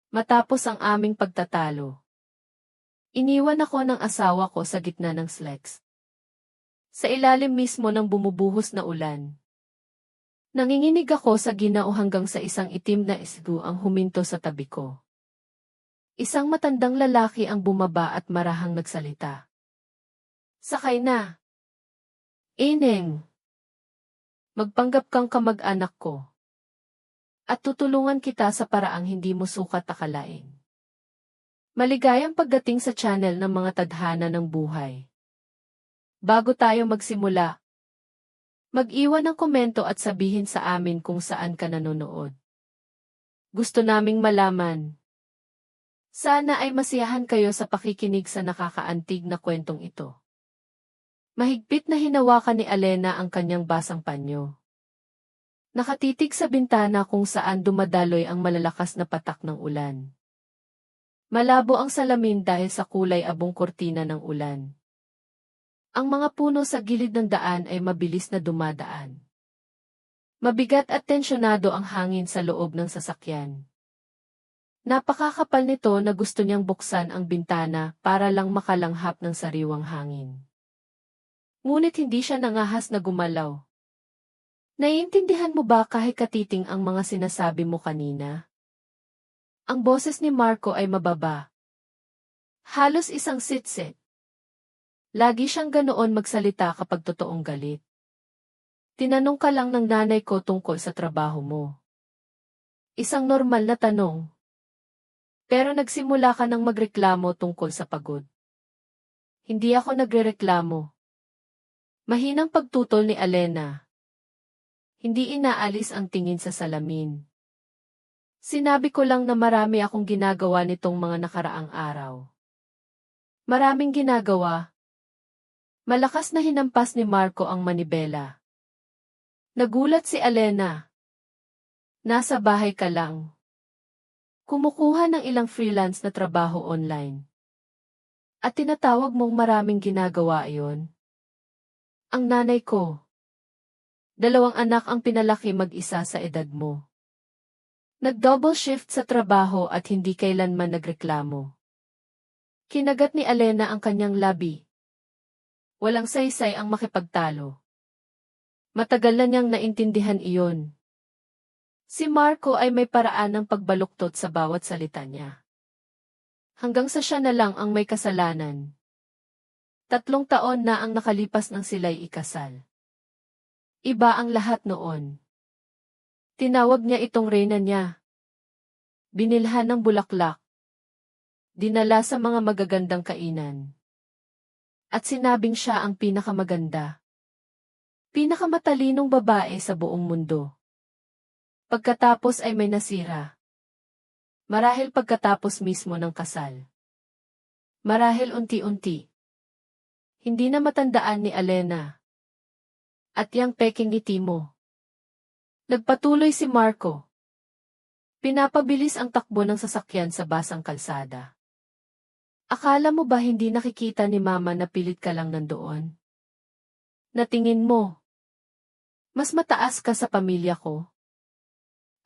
Matapos ang aming pagtatalo, iniwan ako ng asawa ko sa gitna ng sleks. Sa ilalim mismo ng bumubuhos na ulan. Nanginginig ako sa ginao hanggang sa isang itim na isgu ang huminto sa tabi ko. Isang matandang lalaki ang bumaba at marahang nagsalita. Sakay na. Ineng. Magpanggap kang kamag-anak ko. At tutulungan kita sa paraang hindi mo sukat akalain. Maligayang pagdating sa channel ng mga tadhana ng buhay. Bago tayo magsimula, mag-iwan ng komento at sabihin sa amin kung saan ka nanonood. Gusto naming malaman. Sana ay masiyahan kayo sa pakikinig sa nakakaantig na kwentong ito. Mahigpit na hinawakan ni Alena ang kanyang basang panyo. Nakatitig sa bintana kung saan dumadaloy ang malalakas na patak ng ulan. Malabo ang salamin dahil sa kulay abong kortina ng ulan. Ang mga puno sa gilid ng daan ay mabilis na dumadaan. Mabigat at tensyonado ang hangin sa loob ng sasakyan. Napakakapal nito na gusto niyang buksan ang bintana para lang makalanghap ng sariwang hangin. Ngunit hindi siya nangahas na gumalaw. Naiintindihan mo ba kahit katiting ang mga sinasabi mo kanina? Ang boses ni Marco ay mababa. Halos isang sitsit. Lagi siyang ganoon magsalita kapag totoong galit. Tinanong ka lang ng nanay ko tungkol sa trabaho mo. Isang normal na tanong. Pero nagsimula ka ng magreklamo tungkol sa pagod. Hindi ako nagrereklamo. Mahinang pagtutol ni Alena. Hindi inaalis ang tingin sa salamin. Sinabi ko lang na marami akong ginagawa nitong mga nakaraang araw. Maraming ginagawa. Malakas na hinampas ni Marco ang manibela. Nagulat si Alena. Nasa bahay ka lang. Kumukuha ng ilang freelance na trabaho online. At tinatawag mong maraming ginagawa iyon. Ang nanay ko. 2 anak ang pinalaki mag-isa sa edad mo. Nag-double shift sa trabaho at hindi kailanman nagreklamo. Kinagat ni Alena ang kanyang labi. Walang saysay ang makipagtalo. Matagal na niyang naintindihan iyon. Si Marco ay may paraan ng pagbaluktot sa bawat salita niya. Hanggang sa siya na lang ang may kasalanan. 3 taon na ang nakalipas nang sila'y ikasal. Iba ang lahat noon. Tinawag niya itong reyna niya. Binilhan ng bulaklak. Dinala sa mga magagandang kainan. At sinabing siya ang pinakamaganda. Pinakamatalinong babae sa buong mundo. Pagkatapos ay may nasira. Marahil pagkatapos mismo ng kasal. Marahil unti-unti. Hindi na matandaan ni Alena. At yang peking ngiti mo. Nagpatuloy si Marco. Pinapabilis ang takbo ng sasakyan sa basang kalsada. Akala mo ba hindi nakikita ni Mama na pilit ka lang nandoon? Natingin mo. Mas mataas ka sa pamilya ko.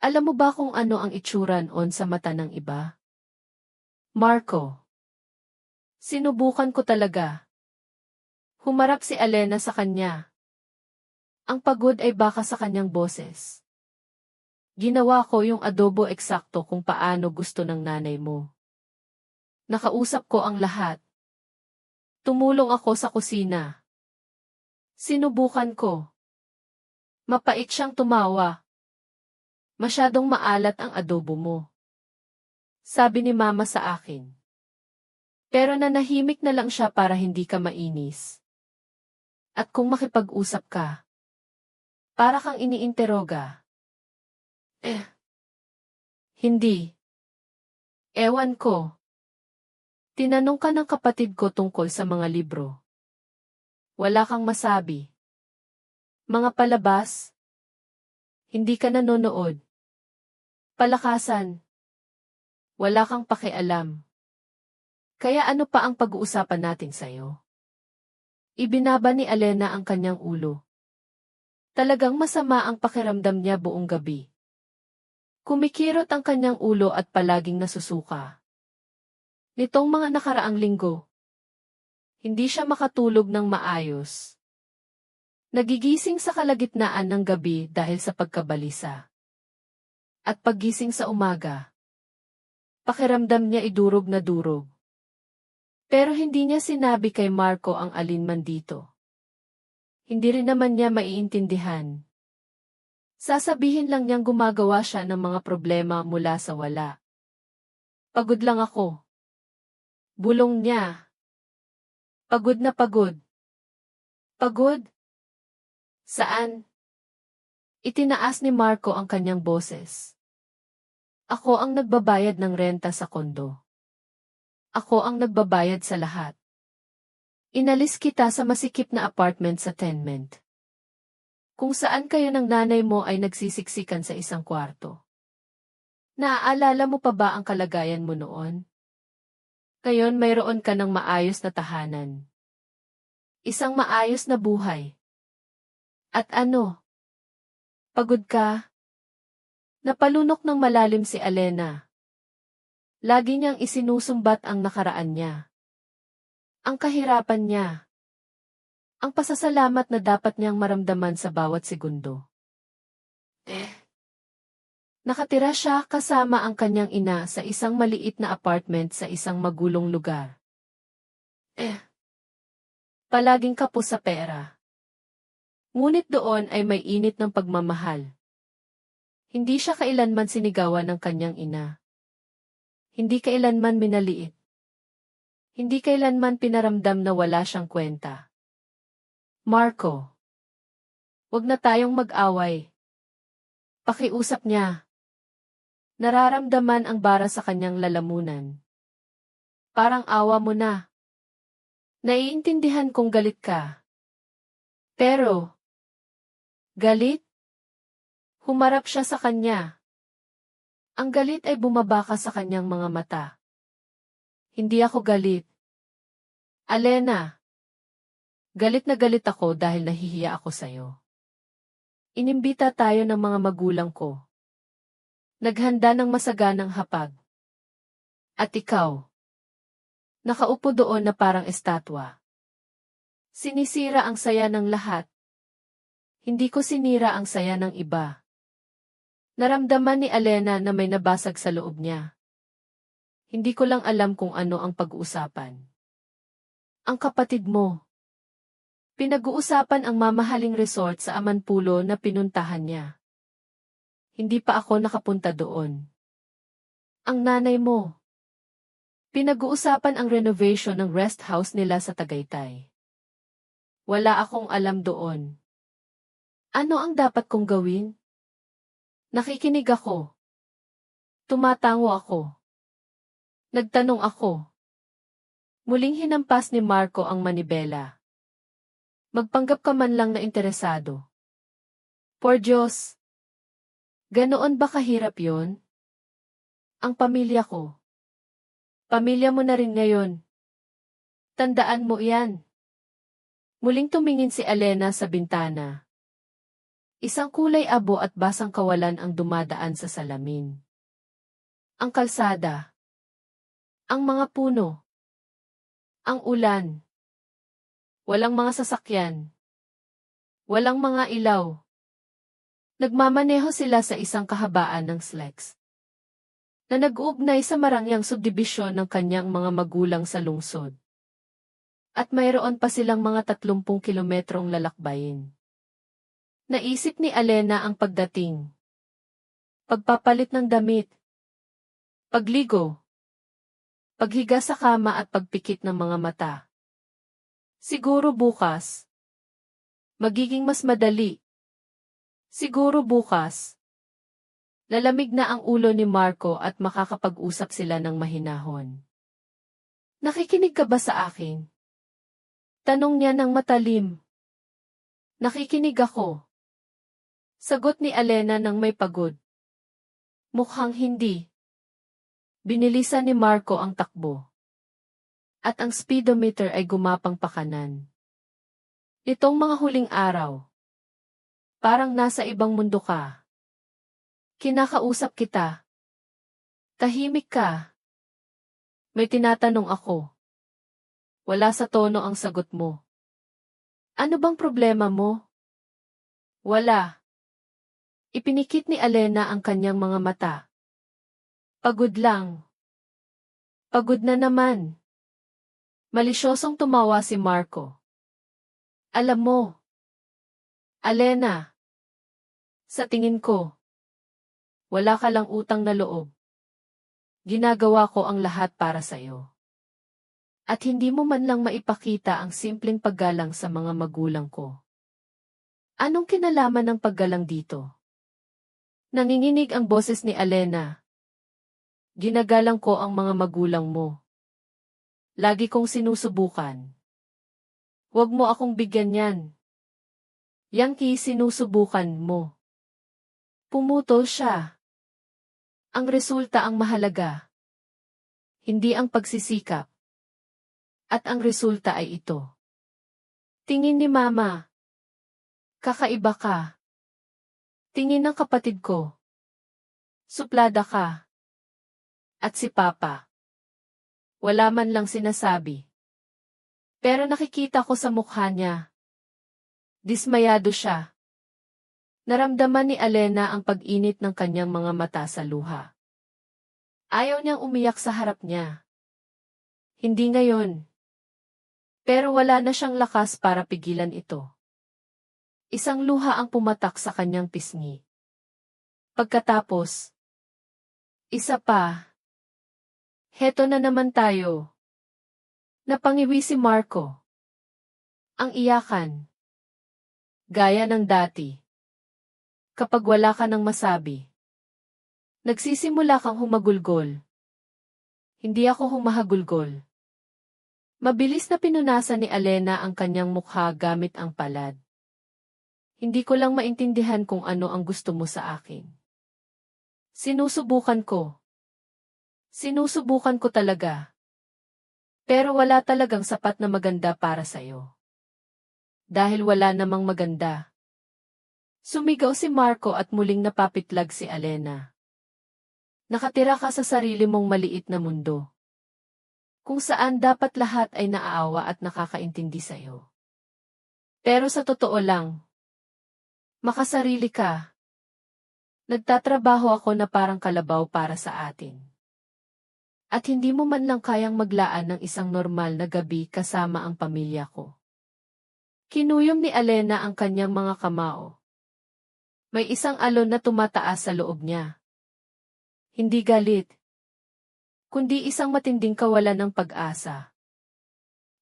Alam mo ba kung ano ang itsura noon sa mata ng iba? Marco. Sinubukan ko talaga. Humarap si Alena sa kanya. Ang pagod ay baka sa kanyang boses. Ginawa ko yung adobo eksakto kung paano gusto ng nanay mo. Nakausap ko ang lahat. Tumulong ako sa kusina. Sinubukan ko. Mapait siyang tumawa. Masyadong maalat ang adobo mo. Sabi ni Mama sa akin. Pero nanahimik na lang siya para hindi ka mainis. At kung makipag-usap ka, para kang iniinteroga. Hindi. Ewan ko. Tinanong ka ng kapatid ko tungkol sa mga libro. Wala kang masabi. Mga palabas. Hindi ka nanonood. Palakasan. Wala kang pakialam. Kaya ano pa ang pag-uusapan natin sa'yo? Ibinaba ni Alena ang kanyang ulo. Talagang masama ang pakiramdam niya buong gabi. Kumikirot ang kanyang ulo at palaging nasusuka. Nitong mga nakaraang linggo, hindi siya makatulog ng maayos. Nagigising sa kalagitnaan ng gabi dahil sa pagkabalisa. At paggising sa umaga, pakiramdam niya idurog na durog. Pero hindi niya sinabi kay Marco ang alinman dito. Hindi rin naman niya maiintindihan. Sasabihin lang niyang gumagawa siya ng mga problema mula sa wala. Pagod lang ako. Bulong niya. Pagod na pagod. Pagod? Saan? Itinaas ni Marco ang kanyang boses. Ako ang nagbabayad ng renta sa kondo. Ako ang nagbabayad sa lahat. Inalis kita sa masikip na apartment sa tenement. Kung saan kayo ng nanay mo ay nagsisiksikan sa isang kwarto. Naaalala mo pa ba ang kalagayan mo noon? Ngayon mayroon ka ng maayos na tahanan. Isang maayos na buhay. At ano? Pagod ka? Napalunok ng malalim si Alena. Lagi niyang isinusumbat ang nakaraan niya. Ang kahirapan niya. Ang pasasalamat na dapat niyang maramdaman sa bawat segundo. Nakatira siya kasama ang kanyang ina sa isang maliit na apartment sa isang magulong lugar. Palaging kapos sa pera. Ngunit doon ay may init ng pagmamahal. Hindi siya kailanman sinigawan ng kanyang ina. Hindi kailanman minaliit. Hindi kailanman pinaramdam na wala siyang kwenta. Marco. Wag na tayong mag-away. Pakiusap niya. Nararamdaman ang bara sa kanyang lalamunan. Parang awa mo na. Naiintindihan kong galit ka. Pero, galit? Humarap siya sa kanya. Ang galit ay bumabaka sa kanyang mga mata. Hindi ako galit. Alena. Galit na galit ako dahil nahihiya ako sa'yo. Inimbita tayo ng mga magulang ko. Naghanda ng masaganang hapag. At ikaw. Nakaupo doon na parang estatwa. Sinisira ang saya ng lahat. Hindi ko sinira ang saya ng iba. Naramdaman ni Alena na may nabasag sa loob niya. Hindi ko lang alam kung ano ang pag-uusapan. Ang kapatid mo. Pinag-uusapan ang mamahaling resort sa Amanpulo na pinuntahan niya. Hindi pa ako nakapunta doon. Ang nanay mo. Pinag-uusapan ang renovation ng rest house nila sa Tagaytay. Wala akong alam doon. Ano ang dapat kong gawin? Nakikinig ako. Tumatango ako. Nagtanong ako. Muling hinampas ni Marco ang manibela. Magpanggap ka man lang na interesado. Por Diyos! Ganoon ba kahirap yon? Ang pamilya ko. Pamilya mo na rin ngayon. Tandaan mo yan. Muling tumingin si Alena sa bintana. Isang kulay abo at basang kawalan ang dumadaan sa salamin. Ang kalsada. Ang mga puno. Ang ulan. Walang mga sasakyan. Walang mga ilaw. Nagmamaneho sila sa isang kahabaan ng SLEX na nag-uugnay sa marangyang subdibisyon ng kanyang mga magulang sa lungsod. At mayroon pa silang mga 30 kilometrong lalakbayin. Naisip ni Alena ang pagdating. Pagpapalit ng damit. Pagligo. Paghiga sa kama at pagpikit ng mga mata. Siguro bukas. Magiging mas madali. Siguro bukas. Lalamig na ang ulo ni Marco at makakapag-usap sila ng mahinahon. Nakikinig ka ba sa akin? Tanong niya ng matalim. Nakikinig ako. Sagot ni Alena ng may pagod. Mukhang hindi. Binilisan ni Marco ang takbo. At ang speedometer ay gumapang pakanan. Nitong mga huling araw. Parang nasa ibang mundo ka. Kinakausap kita. Tahimik ka. May tinatanong ako. Wala sa tono ang sagot mo. Ano bang problema mo? Wala. Ipinikit ni Alena ang kanyang mga mata. Pagod lang. Pagod na naman. Malisyosong tumawa si Marco. Alam mo, Alena, sa tingin ko, wala ka lang utang na loob. Ginagawa ko ang lahat para sa'yo. At hindi mo man lang maipakita ang simpleng paggalang sa mga magulang ko. Anong kinalaman ng paggalang dito? Nanginginig ang boses ni Alena. Ginagalang ko ang mga magulang mo. Lagi kong sinusubukan. Huwag mo akong bigyan yan. Yang sinusubukan mo. Pumutol siya. Ang resulta ang mahalaga. Hindi ang pagsisikap. At ang resulta ay ito. Tingin ni Mama. Kakaiba ka. Tingin ng kapatid ko. Suplada ka. At si Papa. Wala man lang sinasabi. Pero nakikita ko sa mukha niya. Dismayado siya. Naramdaman ni Alena ang pag-init ng kanyang mga mata sa luha. Ayaw niyang umiyak sa harap niya. Hindi ngayon. Pero wala na siyang lakas para pigilan ito. Isang luha ang pumatak sa kanyang pisngi. Pagkatapos, isa pa. Heto na naman tayo. Napangiwi si Marco. Ang iyakan. Gaya ng dati. Kapag wala ka nang masabi. Nagsisimula kang humagulgol. Hindi ako humahagulgol. Mabilis na pinunasan ni Alena ang kanyang mukha gamit ang palad. Hindi ko lang maintindihan kung ano ang gusto mo sa akin. Sinusubukan ko. Sinusubukan ko talaga. Pero wala talagang sapat na maganda para sa'yo. Dahil wala namang maganda. Sumigaw si Marco at muling napapitlag si Alena. Nakatira ka sa sarili mong maliit na mundo. Kung saan dapat lahat ay naaawa at nakakaintindi sa'yo. Pero sa totoo lang, makasarili ka. Nagtatrabaho ako na parang kalabaw para sa atin. At hindi mo man lang kayang maglaan ng isang normal na gabi kasama ang pamilya ko. Kinuyom ni Alena ang kanyang mga kamao. May isang alon na tumataas sa loob niya. Hindi galit, kundi isang matinding kawalan ng pag-asa.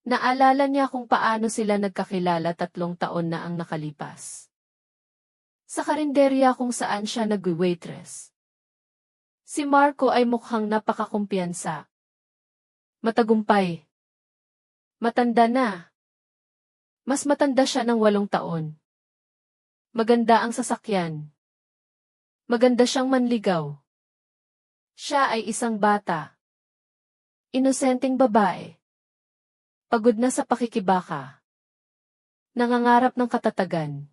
Naalala niya kung paano sila nagkakilala 3 taon na ang nakalipas. Sa karinderya kung saan siya nag-waitress. Si Marco ay mukhang napakakumpiyansa. Matagumpay. Matanda na. Mas matanda siya ng 8 taon. Maganda ang sasakyan. Maganda siyang manligaw. Siya ay isang bata. Inosenteng babae. Pagod na sa pakikibaka. Nangangarap ng katatagan.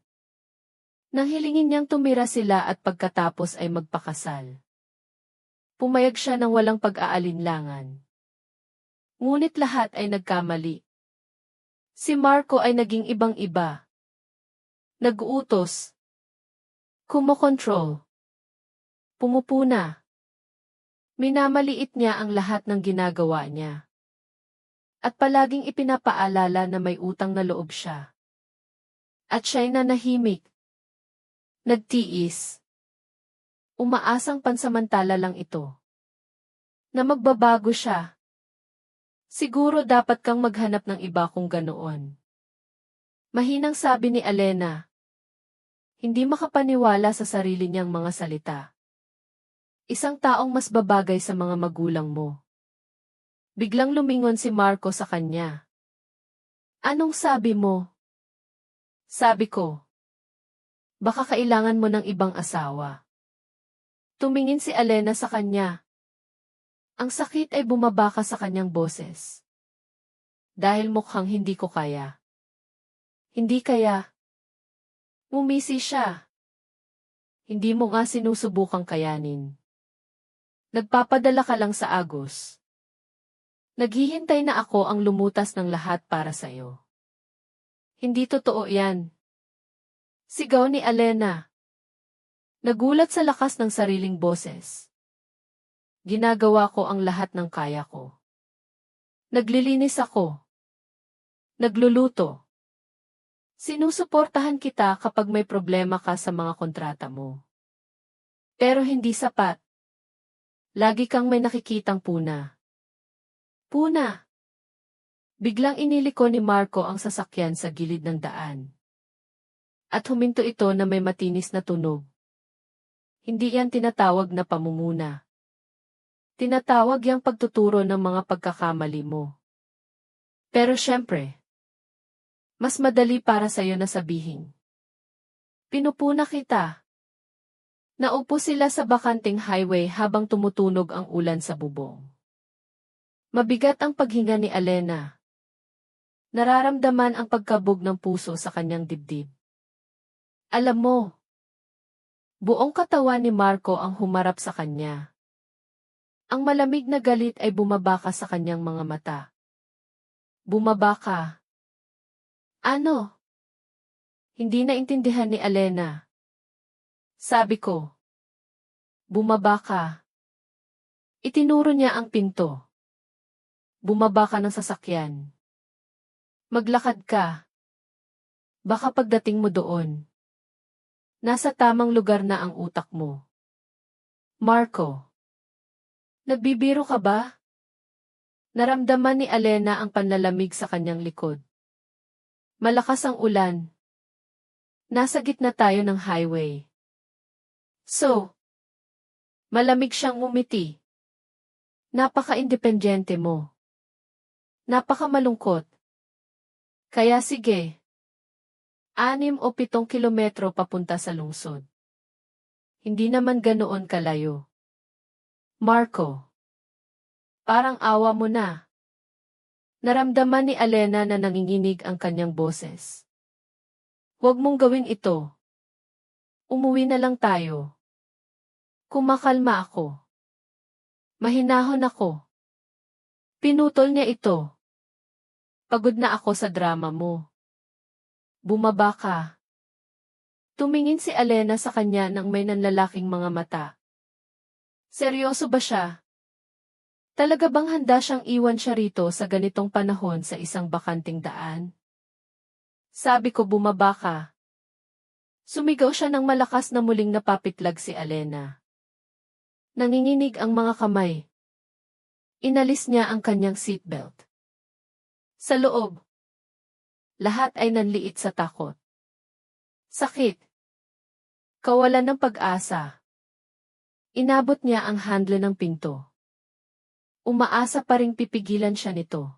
Nang hilingin niyang tumira sila at pagkatapos ay magpakasal. Pumayag siya ng walang pag-aalinlangan. Ngunit lahat ay nagkamali. Si Marco ay naging ibang-iba. Nag-uutos. Kumokontrol. Pumupuna. Minamaliit niya ang lahat ng ginagawa niya. At palaging ipinapaalala na may utang na loob siya. At siya'y nanahimik. Nagtiis. Umaasang pansamantala lang ito. Na magbabago siya. Siguro dapat kang maghanap ng iba kung ganoon. Mahinang sabi ni Alena. Hindi makapaniwala sa sarili niyang mga salita. Isang taong mas babagay sa mga magulang mo. Biglang lumingon si Marco sa kanya. Anong sabi mo? Sabi ko. Baka kailangan mo ng ibang asawa. Tumingin si Alena sa kanya. Ang sakit ay bumabaka sa kanyang boses. Dahil mukhang hindi ko kaya. Hindi kaya. Ngumisi siya. Hindi mo nga sinusubukang kayanin. Nagpapadala ka lang sa agos. Naghihintay na ako ang lumutas ng lahat para sa'yo. Hindi totoo yan. Sigaw ni Alena. Nagulat sa lakas ng sariling boses. Ginagawa ko ang lahat ng kaya ko. Naglilinis ako. Nagluluto. Sinusuportahan kita kapag may problema ka sa mga kontrata mo. Pero hindi sapat. Lagi kang may nakikitang puna. Puna! Biglang iniliko ni Marco ang sasakyan sa gilid ng daan. At huminto ito na may matinis na tunog. Hindi yan tinatawag na pamumuna. Tinatawag yang pagtuturo ng mga pagkakamali mo. Pero syempre, mas madali para sa'yo na sabihin. Pinupuna kita. Naupo sila sa bakanting highway habang tumutunog ang ulan sa bubong. Mabigat ang paghinga ni Alena. Nararamdaman ang pagkabog ng puso sa kanyang dibdib. Alam mo, buong katawan ni Marco ang humarap sa kanya. Ang malamig na galit ay bumabaka sa kanyang mga mata. Bumabaka. Ano? Hindi naintindihan ni Alena. Sabi ko. Bumaba ka. Itinuro niya ang pinto. Bumaba ka ng sasakyan. Maglakad ka. Baka pagdating mo doon, nasa tamang lugar na ang utak mo. Marco. Nagbibiro ka ba? Naramdaman ni Alena ang panlalamig sa kanyang likod. Malakas ang ulan. Nasa gitna tayo ng highway. So, malamig siyang ngumiti. Napaka-independyente mo. Napaka-malungkot. Kaya sige. 6 o 7 kilometro papunta sa lungsod. Hindi naman ganoon kalayo. Marco. Parang awa mo na. Naramdaman ni Alena na nanginginig ang kanyang boses. Huwag mong gawin ito. Umuwi na lang tayo. Kumakalma ako. Mahinahon ako. Pinutol niya ito. Pagod na ako sa drama mo. Bumaba ka. Tumingin si Alena sa kanya nang may nanlalaking mga mata. Seryoso ba siya? Talaga bang handa siyang iwan siya rito sa ganitong panahon sa isang bakanting daan? Sabi ko bumaba ka. Sumigaw siya ng malakas na muling napapitlag si Alena. Nanginginig ang mga kamay. Inalis niya ang kanyang seatbelt. Sa loob. Lahat ay nanliit sa takot. Sakit. Kawalan ng pag-asa. Inabot niya ang handle ng pinto. Umaasa pa ring pipigilan siya nito.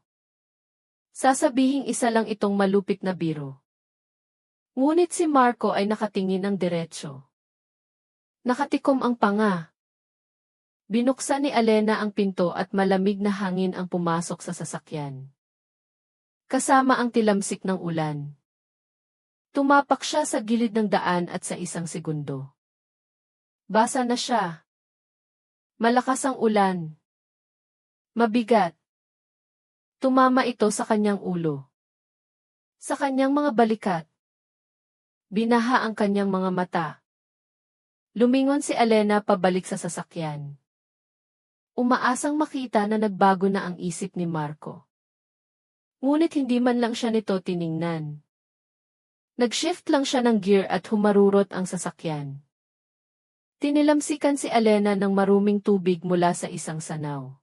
Sasabihing isa lang itong malupit na biro. Ngunit si Marco ay nakatingin ng diretso. Nakatikom ang panga. Binuksan ni Alena ang pinto at malamig na hangin ang pumasok sa sasakyan. Kasama ang tilamsik ng ulan. Tumapak siya sa gilid ng daan at sa isang segundo. Basa na siya. Malakas ang ulan. Mabigat. Tumama ito sa kanyang ulo. Sa kanyang mga balikat. Binaha ang kanyang mga mata. Lumingon si Alena pabalik sa sasakyan. Umaasang makita na nagbago na ang isip ni Marco. Ngunit hindi man lang siya nito tiningnan. Nag-shift lang siya ng gear at humarurot ang sasakyan. Tinilamsikan si Alena ng maruming tubig mula sa isang sanaw.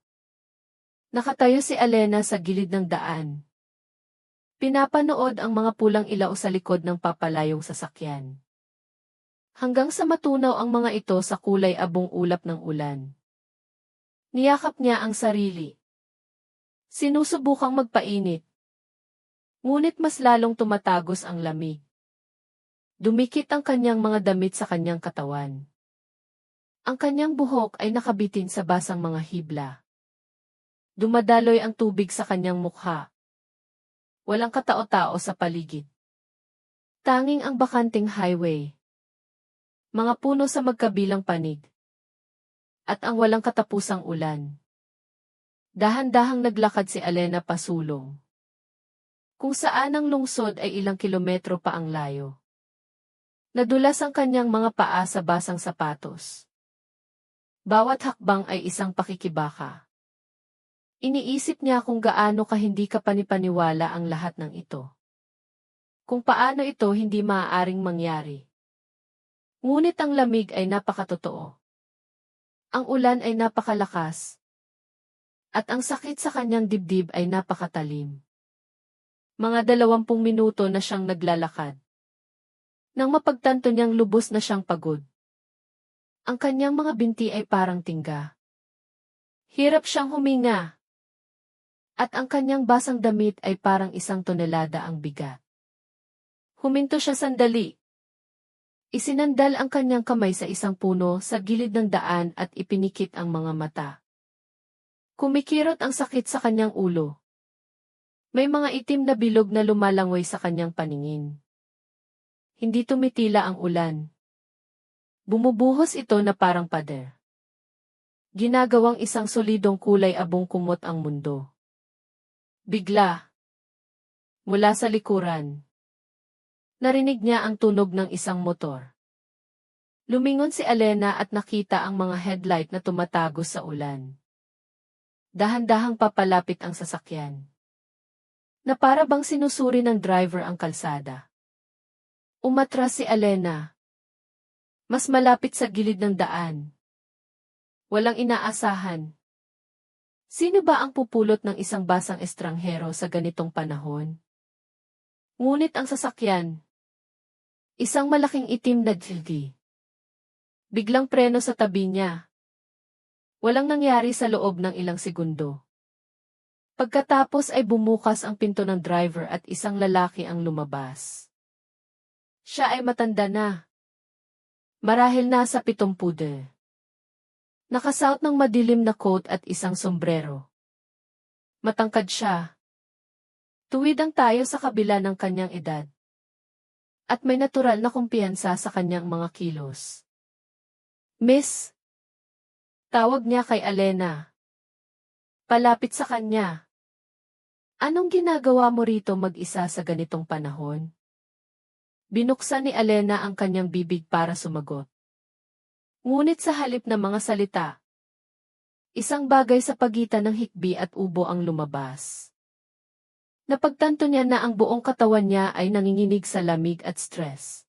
Nakatayo si Alena sa gilid ng daan. Pinapanood ang mga pulang ilaw sa likod ng papalayong sasakyan. Hanggang sa matunaw ang mga ito sa kulay abong ulap ng ulan. Niyakap niya ang sarili. Sinusubukang magpainit. Ngunit mas lalong tumatagos ang lamig. Dumikit ang kanyang mga damit sa kanyang katawan. Ang kanyang buhok ay nakabitin sa basang mga hibla. Dumadaloy ang tubig sa kanyang mukha. Walang katao-tao sa paligid. Tanging ang bakanting highway. Mga puno sa magkabilang panig. At ang walang katapusang ulan. Dahan-dahang naglakad si Alena pasulong. Kung saan ang lungsod ay ilang kilometro pa ang layo. Nadulas ang kanyang mga paa sa basang sapatos. Bawat hakbang ay isang pakikibaka. Iniisip niya kung gaano ka hindi kapanipaniwala ang lahat ng ito. Kung paano ito hindi maaaring mangyari. Ngunit ang lamig ay napakatotoo. Ang ulan ay napakalakas. At ang sakit sa kanyang dibdib ay napakatalim. Mga 20 minuto na siyang naglalakad. Nang mapagtanto niyang lubos na siyang pagod. Ang kanyang mga binti ay parang tingga. Hirap siyang huminga. At ang kanyang basang damit ay parang 1 tonelada ang bigat. Huminto siya sandali. Isinandal ang kanyang kamay sa isang puno sa gilid ng daan at ipinikit ang mga mata. Kumikirot ang sakit sa kanyang ulo. May mga itim na bilog na lumalangoy sa kanyang paningin. Hindi tumitila ang ulan. Bumubuhos ito na parang pader. Ginagawang isang solidong kulay abong kumot ang mundo. Bigla. Mula sa likuran. Narinig niya ang tunog ng isang motor. Lumingon si Alena at nakita ang mga headlight na tumatagos sa ulan. Dahan-dahang papalapit ang sasakyan. Na para bang sinusuri ng driver ang kalsada. Umatras si Alena. Mas malapit sa gilid ng daan. Walang inaasahan. Sino ba ang pupulot ng isang basang estranghero sa ganitong panahon? Ngunit ang sasakyan. Isang malaking itim na jeep. Biglang preno sa tabi niya. Walang nangyari sa loob ng ilang segundo. Pagkatapos ay bumukas ang pinto ng driver at isang lalaki ang lumabas. Siya ay matanda na. Marahil nasa 70. Nakasuot ng madilim na coat at isang sombrero. Matangkad siya. Tuwid ang tayo sa kabila ng kanyang edad. At may natural na kumpiyansa sa kanyang mga kilos. Miss. Tawag niya kay Alena. Palapit sa kanya. Anong ginagawa mo rito mag-isa sa ganitong panahon? Binuksan ni Alena ang kanyang bibig para sumagot. Ngunit sa halip na mga salita, isang bagay sa pagitan ng hikbi at ubo ang lumabas. Napagtanto niya na ang buong katawan niya ay nanginginig sa lamig at stress.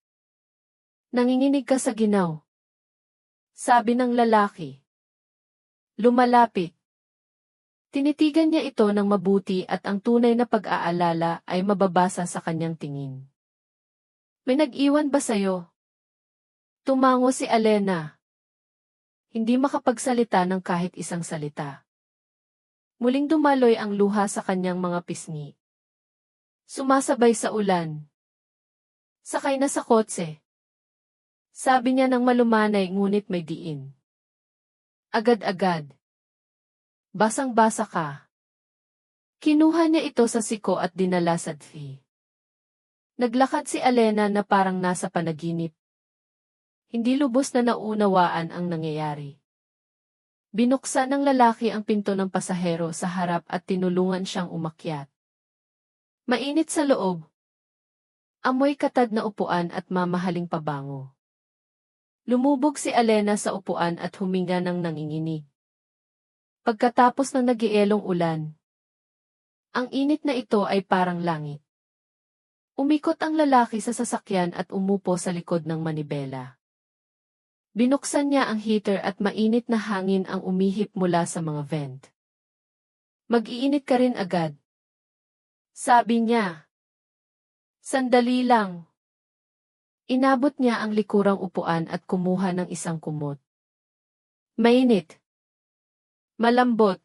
Nanginginig ka sa ginaw. Sabi ng lalaki. Lumalapit. Tinitigan niya ito ng mabuti at ang tunay na pag-aalala ay mababasa sa kanyang tingin. May nag-iwan ba sa'yo? Tumango si Alena. Hindi makapagsalita ng kahit isang salita. Muling dumaloy ang luha sa kanyang mga pisngi. Sumasabay sa ulan. Sakay na sa kotse. Sabi niya ng malumanay ngunit may diin. Agad-agad. Basang-basa ka. Kinuha niya ito sa siko at dinala sa dfi. Naglakad si Alena na parang nasa panaginip. Hindi lubos na naunawaan ang nangyayari. Binuksan ng lalaki ang pinto ng pasahero sa harap at tinulungan siyang umakyat. Mainit sa loob. Amoy katad na upuan at mamahaling pabango. Lumubog si Alena sa upuan at huminga ng nanginginig. Pagkatapos ng nagielong ulan, ang init na ito ay parang langit. Umikot ang lalaki sa sasakyan at umupo sa likod ng manibela. Binuksan niya ang heater at mainit na hangin ang umihip mula sa mga vent. Mag-iinit ka rin agad. Sabi niya. Sandali lang. Inabot niya ang likurang upuan at kumuha ng isang kumot. Mainit. Malambot.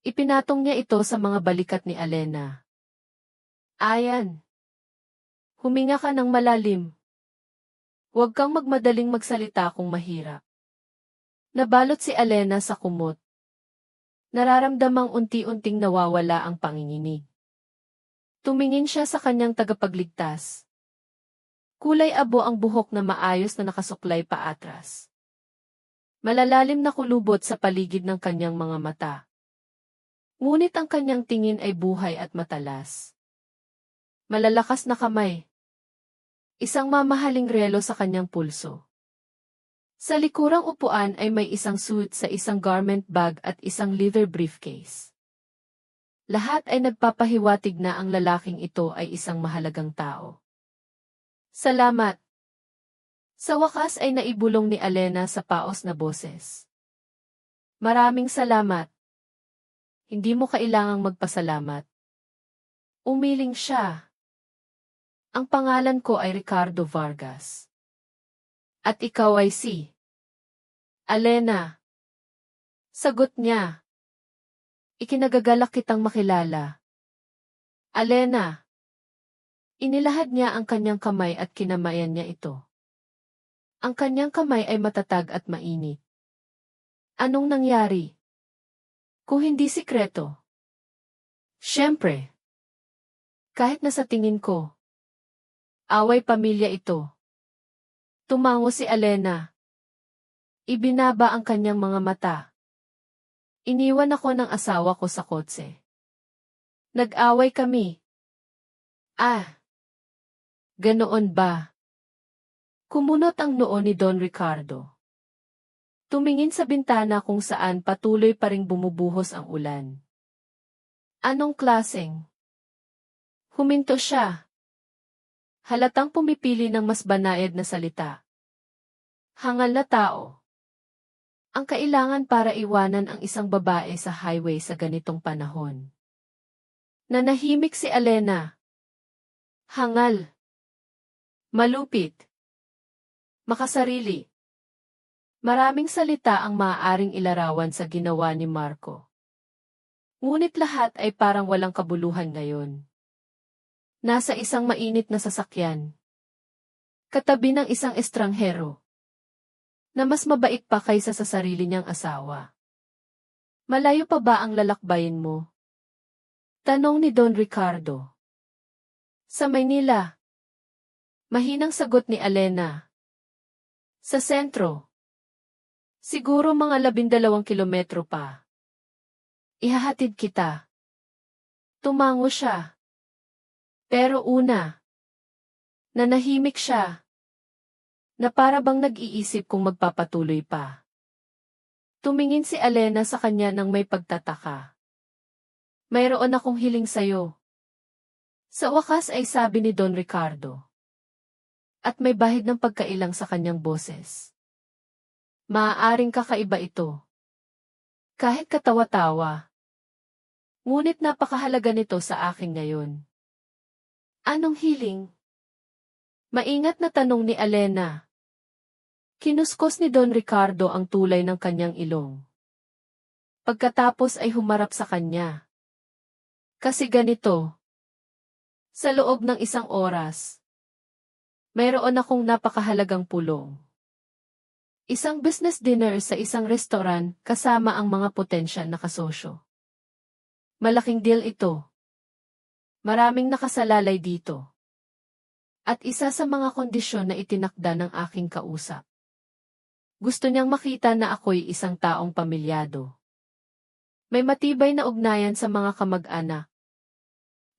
Ipinatong niya ito sa mga balikat ni Alena. Ayan. Huminga ka ng malalim. Huwag kang magmadaling magsalita kung mahirap. Nabalot si Alena sa kumot. Nararamdamang unti-unting nawawala ang panginginig. Tumingin siya sa kanyang tagapagligtas. Kulay abo ang buhok na maayos na nakasuklay pa atras. Malalalim na kulubot sa paligid ng kanyang mga mata. Ngunit ang kanyang tingin ay buhay at matalas. Malalakas na kamay. Isang mamahaling relo sa kanyang pulso. Sa likurang upuan ay may isang suit sa isang garment bag at isang leather briefcase. Lahat ay nagpapahiwatig na ang lalaking ito ay isang mahalagang tao. Salamat. Sa wakas ay naibulong ni Alena sa paos na boses. Maraming salamat. Hindi mo kailangang magpasalamat. Umiling siya. Ang pangalan ko ay Ricardo Vargas. At ikaw ay si Alena. Sagot niya. Ikinagagalak kitang makilala. Alena. Inilahad niya ang kanyang kamay at kinamayan niya ito. Ang kanyang kamay ay matatag at mainit. Anong nangyari? Kung hindi sikreto. Siyempre. Kahit na sa tingin ko. Away pamilya ito. Tumango si Alena. Ibinaba ang kanyang mga mata. Iniwan ako ng asawa ko sa kotse. Nag-away kami. Ganoon ba? Kumunot ang noo ni Don Ricardo. Tumingin sa bintana kung saan patuloy pa ring bumubuhos ang ulan. Anong klaseng? Huminto siya. Halatang pumipili ng mas banayad na salita. Hangal na tao. Ang kailangan para iwanan ang isang babae sa highway sa ganitong panahon. Nanahimik si Alena. Hangal. Malupit. Makasarili. Maraming salita ang maaaring ilarawan sa ginawa ni Marco. Ngunit lahat ay parang walang kabuluhan ngayon. Nasa isang mainit na sasakyan. Katabi ng isang estranghero. Na mas mabait pa kaysa sa sarili niyang asawa. Malayo pa ba ang lalakbayin mo? Tanong ni Don Ricardo. Sa Maynila. Mahinang sagot ni Alena. Sa sentro. Siguro mga 12 kilometro pa. Ihahatid kita. Tumango siya. Pero una. Nanahimik siya. Na para bang nag-iisip kung magpapatuloy pa. Tumingin si Alena sa kanya nang may pagtataka. Mayroon akong hiling sayo. Sa wakas ay sabi ni Don Ricardo. At may bahid ng pagkailang sa kanyang boses. Maaaring kakaiba ito. Kahit katawa-tawa. Ngunit napakahalaga nito sa akin ngayon. Anong hiling? Maingat na tanong ni Alena. Kinuskos ni Don Ricardo ang tulay ng kanyang ilong. Pagkatapos ay humarap sa kanya. Kasi ganito. Sa loob ng isang oras. Mayroon akong napakahalagang pulong. Isang business dinner sa isang restaurant kasama ang mga potensyal na kasosyo. Malaking deal ito. Maraming nakasalalay dito. At isa sa mga kondisyon na itinakda ng aking kausap. Gusto niyang makita na ako'y isang taong pamilyado. May matibay na ugnayan sa mga kamag-anak.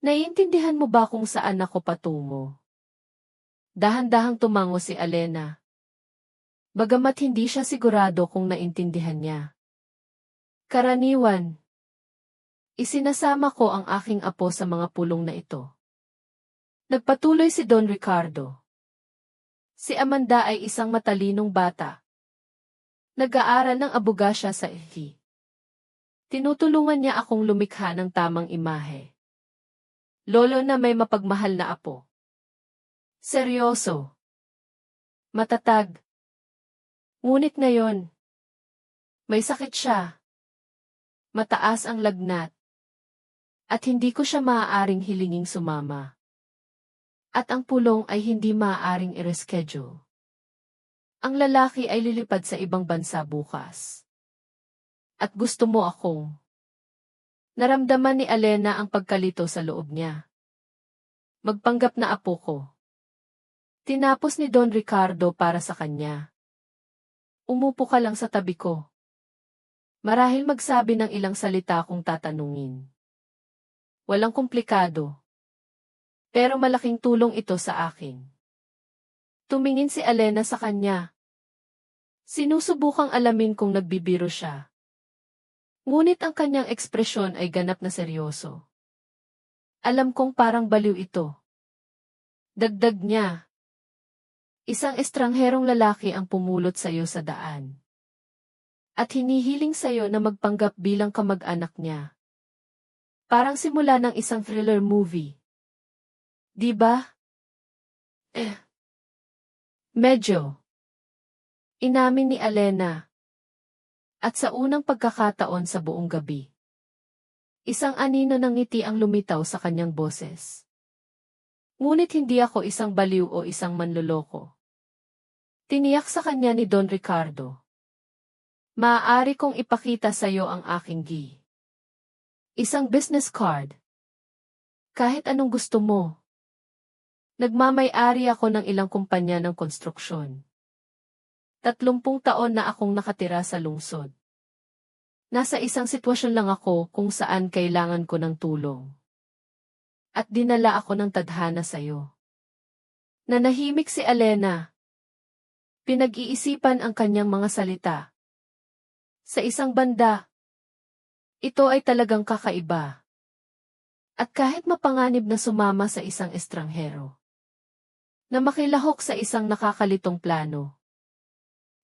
Naiintindihan mo ba kung saan ako patungo? Dahan-dahang tumango si Alena. Bagamat hindi siya sigurado kung naintindihan niya. Karaniwan. Isinasama ko ang aking apo sa mga pulong na ito. Nagpatuloy si Don Ricardo. Si Amanda ay isang matalinong bata. Nag-aaral ng abogasya sa FE. Tinutulungan niya akong lumikha ng tamang imahe. Lolo na may mapagmahal na apo. Seryoso. Matatag. Ngunit ngayon, may sakit siya. Mataas ang lagnat. At hindi ko siya maaaring hilinging sumama. At ang pulong ay hindi maaaring i-reschedule. Ang lalaki ay lilipad sa ibang bansa bukas. At gusto mo akong. Naramdaman ni Alena ang pagkalito sa loob niya. Magpanggap na apo ko. Tinapos ni Don Ricardo para sa kanya. Umupo ka lang sa tabi ko. Marahil magsabi ng ilang salita kung tatanungin. Walang komplikado. Pero malaking tulong ito sa akin. Tumingin si Elena sa kanya. Sinusubukang alamin kung nagbibiro siya. Ngunit ang kanyang ekspresyon ay ganap na seryoso. Alam kong parang baliw ito. Dagdag niya. Isang estrangherong lalaki ang pumulot sa iyo sa daan. At hinihiling sa iyo na magpanggap bilang kamag-anak niya. Parang simula ng isang thriller movie. Di ba? Medyo. Inamin ni Elena. At sa unang pagkakataon sa buong gabi. Isang anino ng ngiti ang lumitaw sa kanyang boses. Ngunit hindi ako isang baliw o isang manloloko. Tiniyak sa kanya ni Don Ricardo. Maaari kong ipakita sa iyo ang aking isang business card. Kahit anong gusto mo. Nagmamay-ari ako ng ilang kumpanya ng konstruksyon. 30 taon na akong nakatira sa lungsod. Nasa isang sitwasyon lang ako kung saan kailangan ko ng tulong. At dinala ako ng tadhana sa iyo. Nanahimik si Elena. Pinag-iisipan ang kanyang mga salita. Sa isang banda, ito ay talagang kakaiba. At kahit mapanganib na sumama sa isang estranghero, na makilahok sa isang nakakalitong plano.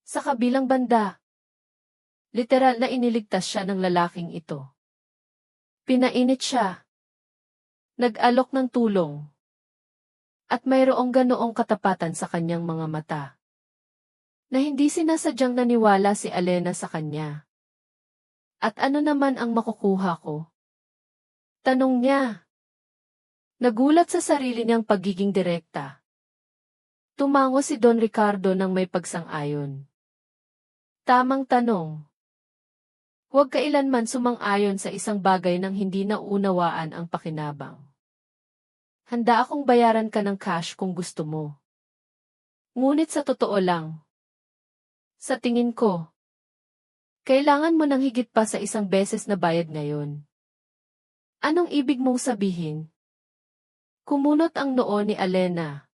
Sa kabilang banda, literal na iniligtas siya ng lalaking ito. Pinainit siya. Nag-alok ng tulong. At mayroong ganoong katapatan sa kanyang mga mata. Na hindi sinasadyang naniwala si Elena sa kanya. At ano naman ang makukuha ko? Tanong niya. Nagulat sa sarili niyang pagiging direkta. Tumango si Don Ricardo nang may pagsang-ayon. Tamang tanong. Huwag kailanman sumang-ayon sa isang bagay nang hindi nauunawaan ang pakinabang. Handa akong bayaran ka ng cash kung gusto mo. Ngunit sa totoo lang, sa tingin ko, kailangan mo ng higit pa sa isang beses na bayad ngayon. Anong ibig mong sabihin? Kumunot ang noo ni Elena.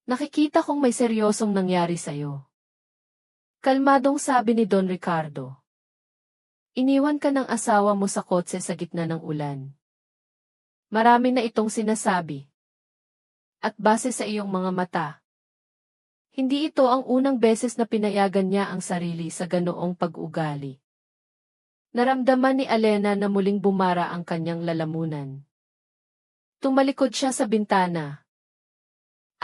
Nakikita kong may seryosong nangyari sa'yo. Kalmadong sabi ni Don Ricardo. Iniwan ka ng asawa mo sa kotse sa gitna ng ulan. Marami na itong sinasabi. At base sa iyong mga mata, hindi ito ang unang beses na pinayagan niya ang sarili sa ganoong pag-ugali. Naramdaman ni Elena na muling bumara ang kanyang lalamunan. Tumalikod siya sa bintana.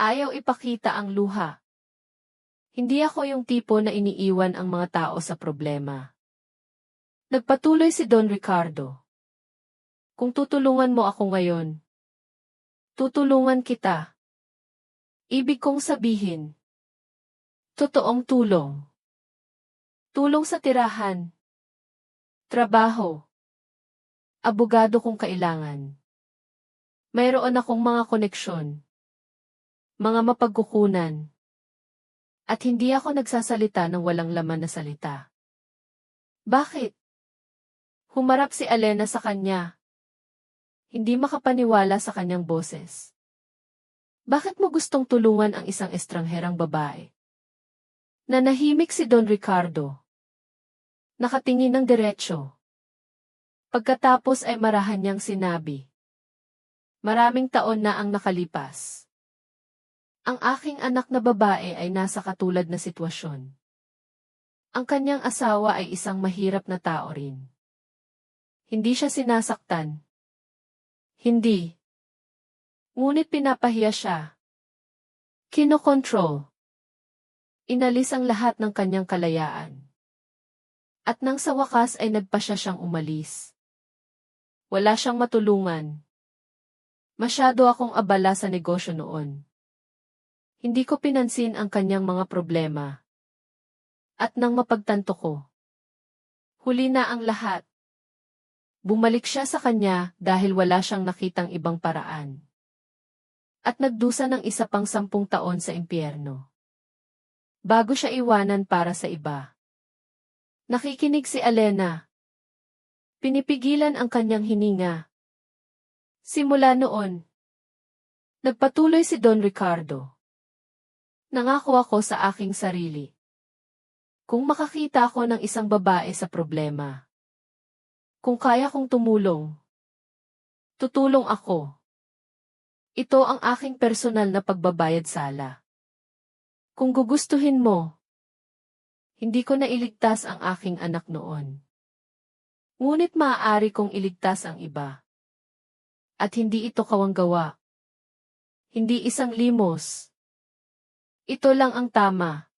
Ayaw ipakita ang luha. Hindi ako yung tipo na iniiwan ang mga tao sa problema. Nagpatuloy si Don Ricardo. Kung tutulungan mo ako ngayon, tutulungan kita. Ibig kong sabihin, totoong tulong. Tulong sa tirahan. Trabaho. Abogado kung kailangan. Mayroon akong mga koneksyon. Mga mapagkukunan. At hindi ako nagsasalita ng walang laman na salita. Bakit? Humarap si Elena sa kanya. Hindi makapaniwala sa kanyang boses. Bakit mo gustong tulungan ang isang estrangherang babae? Nanahimik si Don Ricardo. Nakatingin ng diretsyo. Pagkatapos ay marahan niyang sinabi. Maraming taon na ang nakalipas. Ang aking anak na babae ay nasa katulad na sitwasyon. Ang kanyang asawa ay isang mahirap na tao rin. Hindi siya sinasaktan. Hindi. Ngunit pinapahiya siya. Kinokontrol. Inalis ang lahat ng kanyang kalayaan. At nang sa wakas ay nagpasya siyang umalis. Wala siyang matulungan. Masyado akong abala sa negosyo noon. Hindi ko pinansin ang kanyang mga problema. At nang mapagtanto ko, huli na ang lahat. Bumalik siya sa kanya dahil wala siyang nakitang ibang paraan. At nagdusa ng isa pang 10 taon sa impyerno. Bago siya iwanan para sa iba. Nakikinig si Alena. Pinipigilan ang kanyang hininga. Simula noon, nagpatuloy si Don Ricardo. Nangako ako sa aking sarili. Kung makakita ako ng isang babae sa problema, kung kaya kong tumulong, tutulong ako. Ito ang aking personal na pagbabayad sala. Kung gugustuhin mo, hindi ko na iligtas ang aking anak noon. Ngunit maaari kong iligtas ang iba. At hindi ito kawanggawa. Hindi isang limos. Ito lang ang tama.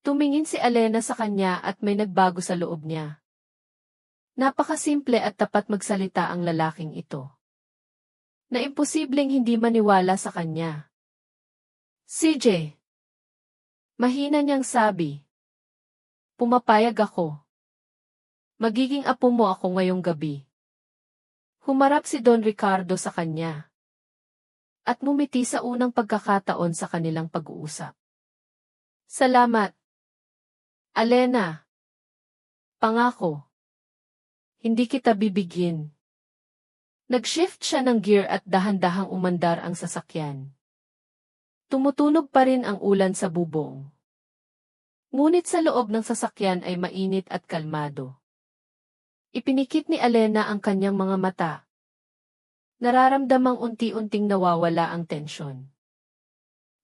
Tumingin si Alena sa kanya at may nagbago sa loob niya. Napakasimple at tapat magsalita ang lalaking ito. Na imposibleng hindi maniwala sa kanya. CJ. Mahina niyang sabi. Pumapayag ako. Magiging apo mo ako ngayong gabi. Humarap si Don Ricardo sa kanya. At ngumiti sa unang pagkakataon sa kanilang pag-uusap. Salamat. Alena. Pangako. Hindi kita bibigyan. Nag-shift siya ng gear at dahan-dahang umandar ang sasakyan. Tumutunog pa rin ang ulan sa bubong. Ngunit sa loob ng sasakyan ay mainit at kalmado. Ipinikit ni Alena ang kanyang mga mata. Nararamdamang unti-unting nawawala ang tensyon.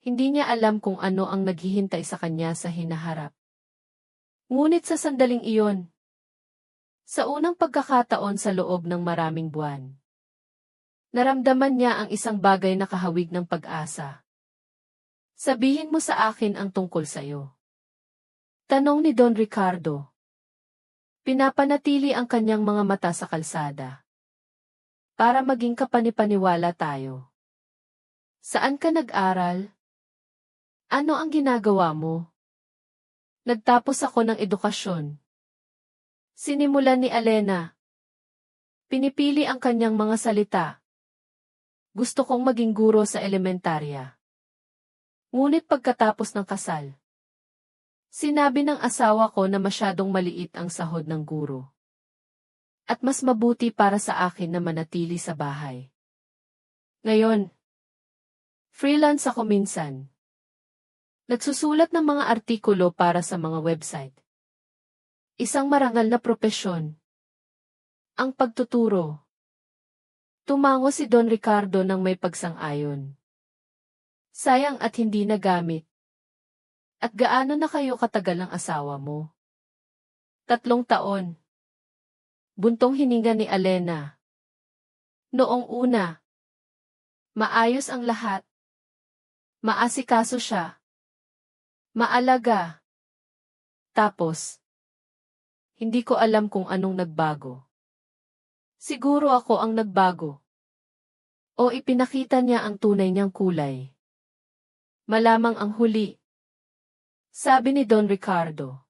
Hindi niya alam kung ano ang naghihintay sa kanya sa hinaharap. Ngunit sa sandaling iyon, sa unang pagkakataon sa loob ng maraming buwan, naramdaman niya ang isang bagay na kahawig ng pag-asa. Sabihin mo sa akin ang tungkol sa'yo. Tanong ni Don Ricardo. Pinapanatili ang kanyang mga mata sa kalsada. Para maging kapanipaniwala tayo. Saan ka nag-aral? Ano ang ginagawa mo? Nagtapos ako ng edukasyon. Sinimulan ni Alena. Pinipili ang kanyang mga salita. Gusto kong maging guro sa elementarya. Ngunit pagkatapos ng kasal, sinabi ng asawa ko na masyadong maliit ang sahod ng guro. At mas mabuti para sa akin na manatili sa bahay. Ngayon, freelance ako minsan. Nagsusulat ng mga artikulo para sa mga website. Isang marangal na propesyon. Ang pagtuturo. Tumango si Don Ricardo nang may pagsang-ayon. Sayang at hindi nagamit. At gaano na kayo katagal ang asawa mo? 3 taon. Buntong hininga ni Alena. Noong una, maayos ang lahat. Maasikaso siya. Maalaga. Tapos, hindi ko alam kung anong nagbago. Siguro ako ang nagbago. O ipinakita niya ang tunay niyang kulay. Malamang ang huli. Sabi ni Don Ricardo.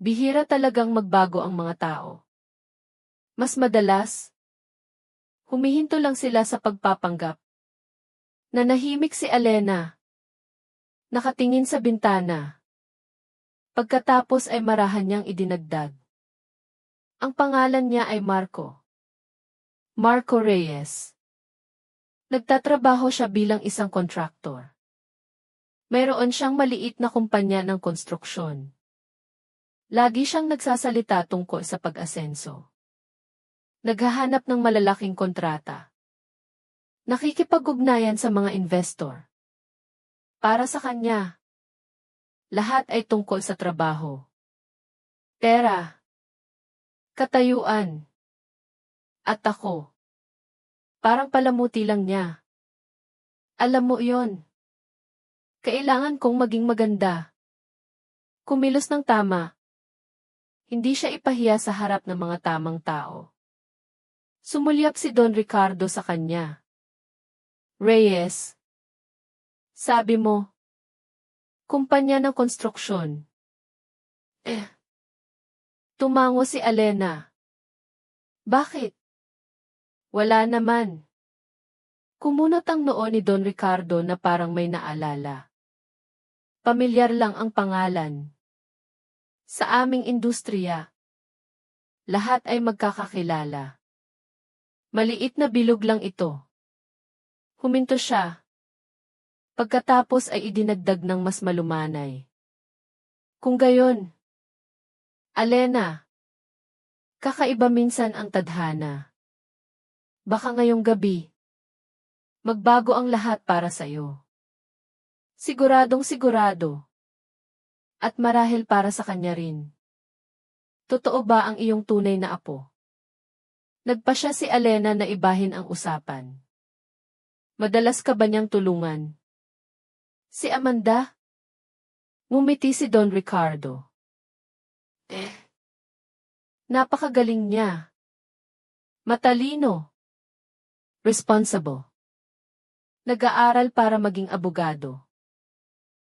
Bihira talagang magbago ang mga tao. Mas madalas, humihinto lang sila sa pagpapanggap. Nanahimik si Alena. Nakatingin sa bintana. Pagkatapos ay marahan niyang idinagdag. Ang pangalan niya ay Marco. Marco Reyes. Nagtatrabaho siya bilang isang kontraktor. Mayroon siyang maliit na kumpanya ng konstruksyon. Lagi siyang nagsasalita tungkol sa pag-asenso. Naghahanap ng malalaking kontrata. Nakikipag-ugnayan sa mga investor. Para sa kanya, lahat ay tungkol sa trabaho. Pera. Katayuan. At ako. Parang palamuti lang niya. Alam mo yon. Kailangan kong maging maganda. Kumilos ng tama. Hindi siya ipahiya sa harap ng mga tamang tao. Sumulyap si Don Ricardo sa kanya. Reyes. Sabi mo. Kumpanya ng konstruksyon. Tumango si Alena. Bakit? Wala naman. Kumunot ang noo ni Don Ricardo na parang may naalala. Pamilyar lang ang pangalan. Sa aming industriya, lahat ay magkakakilala. Maliit na bilog lang ito. Huminto siya. Pagkatapos ay idinagdag ng mas malumanay. Kung gayon, Alena, kakaiba minsan ang tadhana. Baka ngayong gabi, magbago ang lahat para sa'yo. Siguradong sigurado. At marahil para sa kanya rin. Totoo ba ang iyong tunay na apo? Nagpasya si Alena na ibahin ang usapan. Madalas ka ba niyang tulungan? Si Amanda? Ngumiti si Don Ricardo. Napakagaling niya. Matalino. Responsible. Nag-aaral para maging abogado.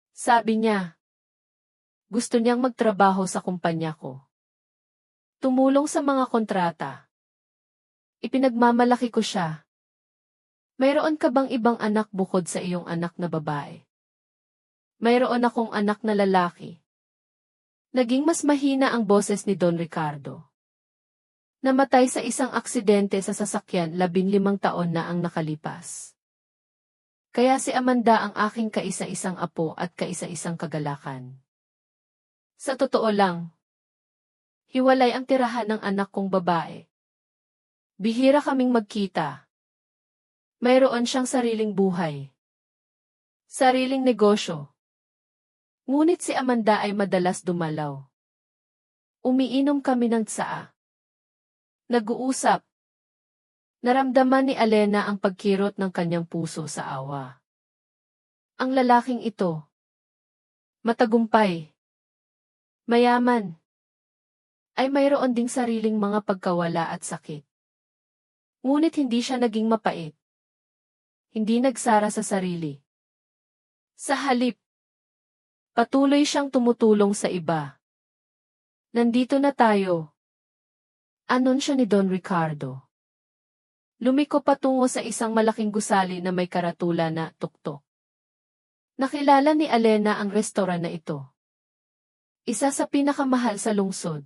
Sabi niya, gusto niyang magtrabaho sa kumpanya ko. Tumulong sa mga kontrata. Ipinagmamalaki ko siya. Mayroon ka bang ibang anak bukod sa iyong anak na babae? Mayroon akong anak na lalaki. Naging mas mahina ang boses ni Don Ricardo. Namatay sa isang aksidente sa sasakyan 15 taon na ang nakalipas. Kaya si Amanda ang aking kaisa-isang apo at kaisa-isang kagalakan. Sa totoo lang, hiwalay ang tirahan ng anak kong babae. Bihira kaming magkita. Mayroon siyang sariling buhay. Sariling negosyo. Ngunit si Amanda ay madalas dumalaw. Umiinom kami ng tsaa. Nag-uusap. Naramdaman ni Alena ang pagkirot ng kanyang puso sa awa. Ang lalaking ito, matagumpay, mayaman, ay mayroon ding sariling mga pagkawala at sakit. Ngunit hindi siya naging mapait. Hindi nagsara sa sarili. Sa halip, patuloy siyang tumutulong sa iba. Nandito na tayo. Anunsyo ni Don Ricardo. Lumiko patungo sa isang malaking gusali na may karatula na tuktok. Nakilala ni Alena ang restoran na ito. Isa sa pinakamahal sa lungsod.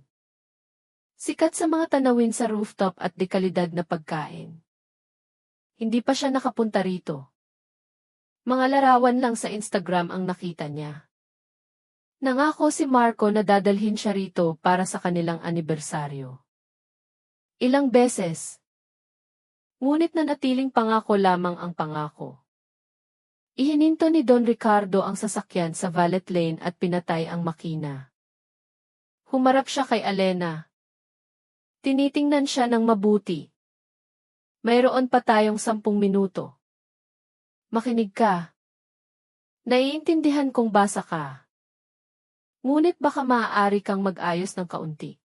Sikat sa mga tanawin sa rooftop at dekalidad na pagkain. Hindi pa siya nakapunta rito. Mga larawan lang sa Instagram ang nakita niya. Nangako si Marco na dadalhin siya rito para sa kanilang anibersaryo. Ilang beses. Ngunit nanatiling pangako lamang ang pangako. Ihininto ni Don Ricardo ang sasakyan sa valet lane at pinatay ang makina. Humarap siya kay Alena. Tinitingnan siya ng mabuti. Mayroon pa tayong 10 minuto. Makinig ka. Naiintindihan kong basa ka. Ngunit baka maaari kang mag-ayos ng kaunti.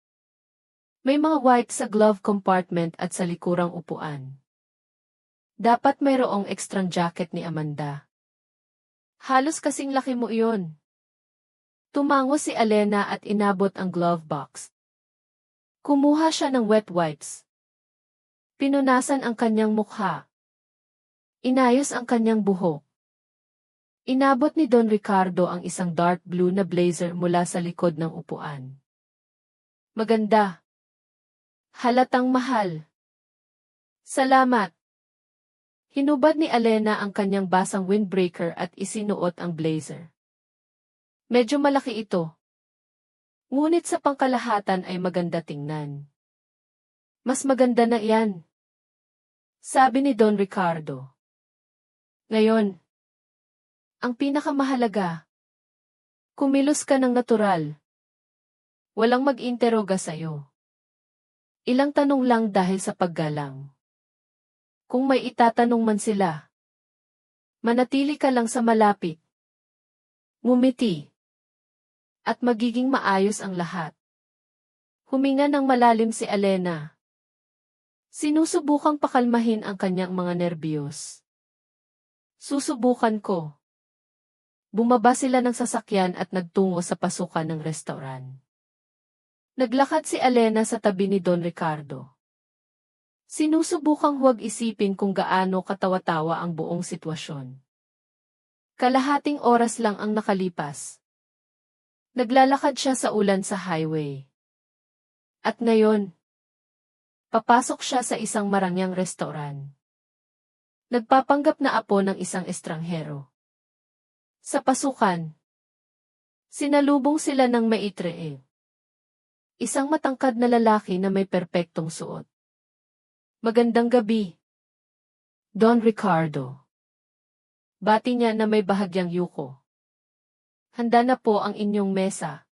May mga wipes sa glove compartment at sa likurang upuan. Dapat mayroong extrang jacket ni Amanda. Halos kasing laki mo iyon. Tumango si Alena at inabot ang glove box. Kumuha siya ng wet wipes. Pinunasan ang kanyang mukha. Inayos ang kanyang buhok. Inabot ni Don Ricardo ang isang dark blue na blazer mula sa likod ng upuan. Maganda. Halatang mahal. Salamat. Hinubad ni Alena ang kanyang basang windbreaker at isinuot ang blazer. Medyo malaki ito. Ngunit sa pangkalahatan ay maganda tingnan. Mas maganda na iyan. Sabi ni Don Ricardo. Ngayon, ang pinakamahalaga, kumilos ka ng natural. Walang mag-interoga sa'yo. Ilang tanong lang dahil sa paggalang. Kung may itatanong man sila, manatili ka lang sa malapit. Ngumiti. At magiging maayos ang lahat. Huminga ng malalim si Alena. Sinusubukang pakalmahin ang kanyang mga nerbiyos. Susubukan ko. Bumaba sila ng sasakyan at nagtungo sa pasukan ng restaurant. Naglakad si Alena sa tabi ni Don Ricardo. Sinusubukang huwag isipin kung gaano katawa-tawa ang buong sitwasyon. Kalahating oras lang ang nakalipas. Naglalakad siya sa ulan sa highway. At ngayon, papasok siya sa isang marangyang restoran. Nagpapanggap na apo ng isang estranghero. Sa pasukan, sinalubong sila ng maitre. Isang matangkad na lalaki na may perpektong suot. Magandang gabi, Don Ricardo. Bati niya na may bahagyang yuko. Handa na po ang inyong mesa.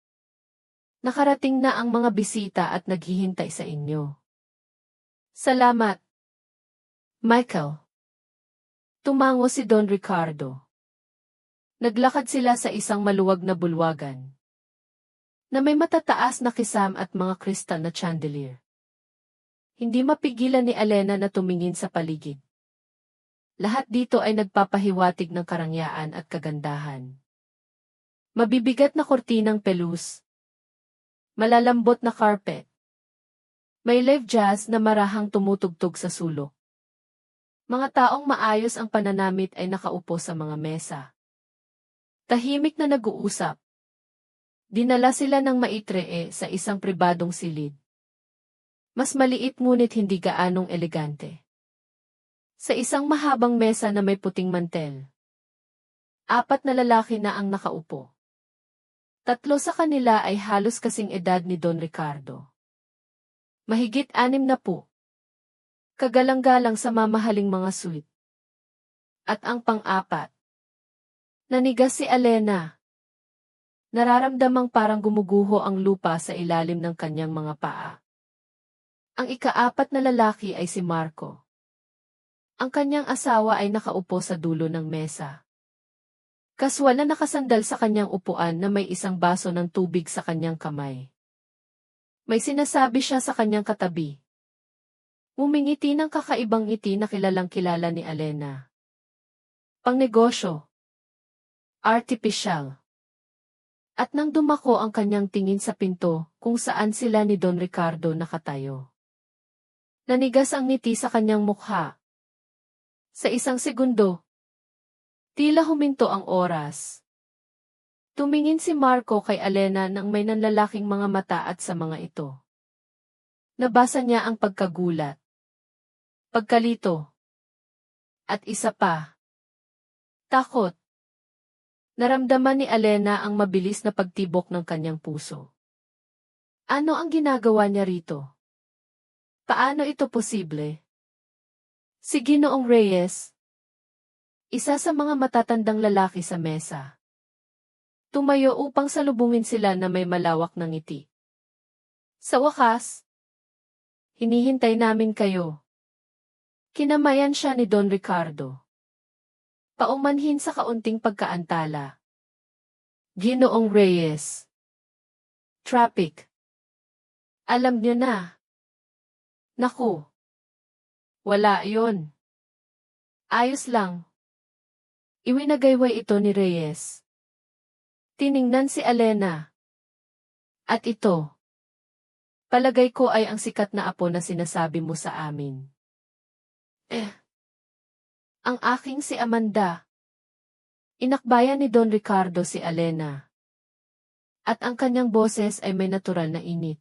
Nakarating na ang mga bisita at naghihintay sa inyo. Salamat, Michael. Tumango si Don Ricardo. Naglakad sila sa isang maluwag na bulwagan na may matataas na kisam at mga kristal na chandelier. Hindi mapigilan ni Elena na tumingin sa paligid. Lahat dito ay nagpapahiwatig ng karangyaan at kagandahan. Mabibigat na kortinang pelus. Malalambot na carpet. May live jazz na marahang tumutugtog sa sulok. Mga taong maayos ang pananamit ay nakaupo sa mga mesa. Tahimik na nag-uusap. Dinala sila ng maitre sa isang pribadong silid. Mas maliit ngunit hindi gaanong elegante. Sa isang mahabang mesa na may puting mantel. 4 na lalaki na ang nakaupo. 3 sa kanila ay halos kasing edad ni Don Ricardo. Mahigit 60. Kagalang-galang sa mamahaling mga suite. At ang pang-4. Nanigas si Elena. Nararamdamang parang gumuguho ang lupa sa ilalim ng kanyang mga paa. Ang ika-4 na lalaki ay si Marco. Ang kanyang asawa ay nakaupo sa dulo ng mesa. Kaswal na nakasandal sa kanyang upuan na may isang baso ng tubig sa kanyang kamay. May sinasabi siya sa kanyang katabi. Ngumingiti ng kakaibang ngiti na kilalang-kilala ni Elena. Pangnegosyo. Artificial. At nang dumako ang kanyang tingin sa pinto kung saan sila ni Don Ricardo nakatayo. Nanigas ang ngiti sa kanyang mukha. Sa isang segundo, tila huminto ang oras. Tumingin si Marco kay Elena nang may nanlalaking mga mata at sa mga ito. Nabasa niya ang pagkagulat. Pagkalito. At isa pa. Takot. Naramdaman ni Elena ang mabilis na pagtibok ng kanyang puso. Ano ang ginagawa niya rito? Paano ito posible? Si Ginoong Reyes. Isa sa mga matatandang lalaki sa mesa. Tumayo upang salubungin sila na may malawak na ngiti. Sa wakas, hinihintay namin kayo. Kinamayan siya ni Don Ricardo. Paumanhin sa kaunting pagkaantala. Ginoong Reyes. Traffic. Alam niyo na. Naku. Wala yon. Ayos lang. Iwinagayway ito ni Reyes. Tiningnan si Elena. At ito. Palagay ko ay ang sikat na apo na sinasabi mo sa amin. Ang aking si Amanda. Inakbayan ni Don Ricardo si Elena. At ang kanyang boses ay may natural na init.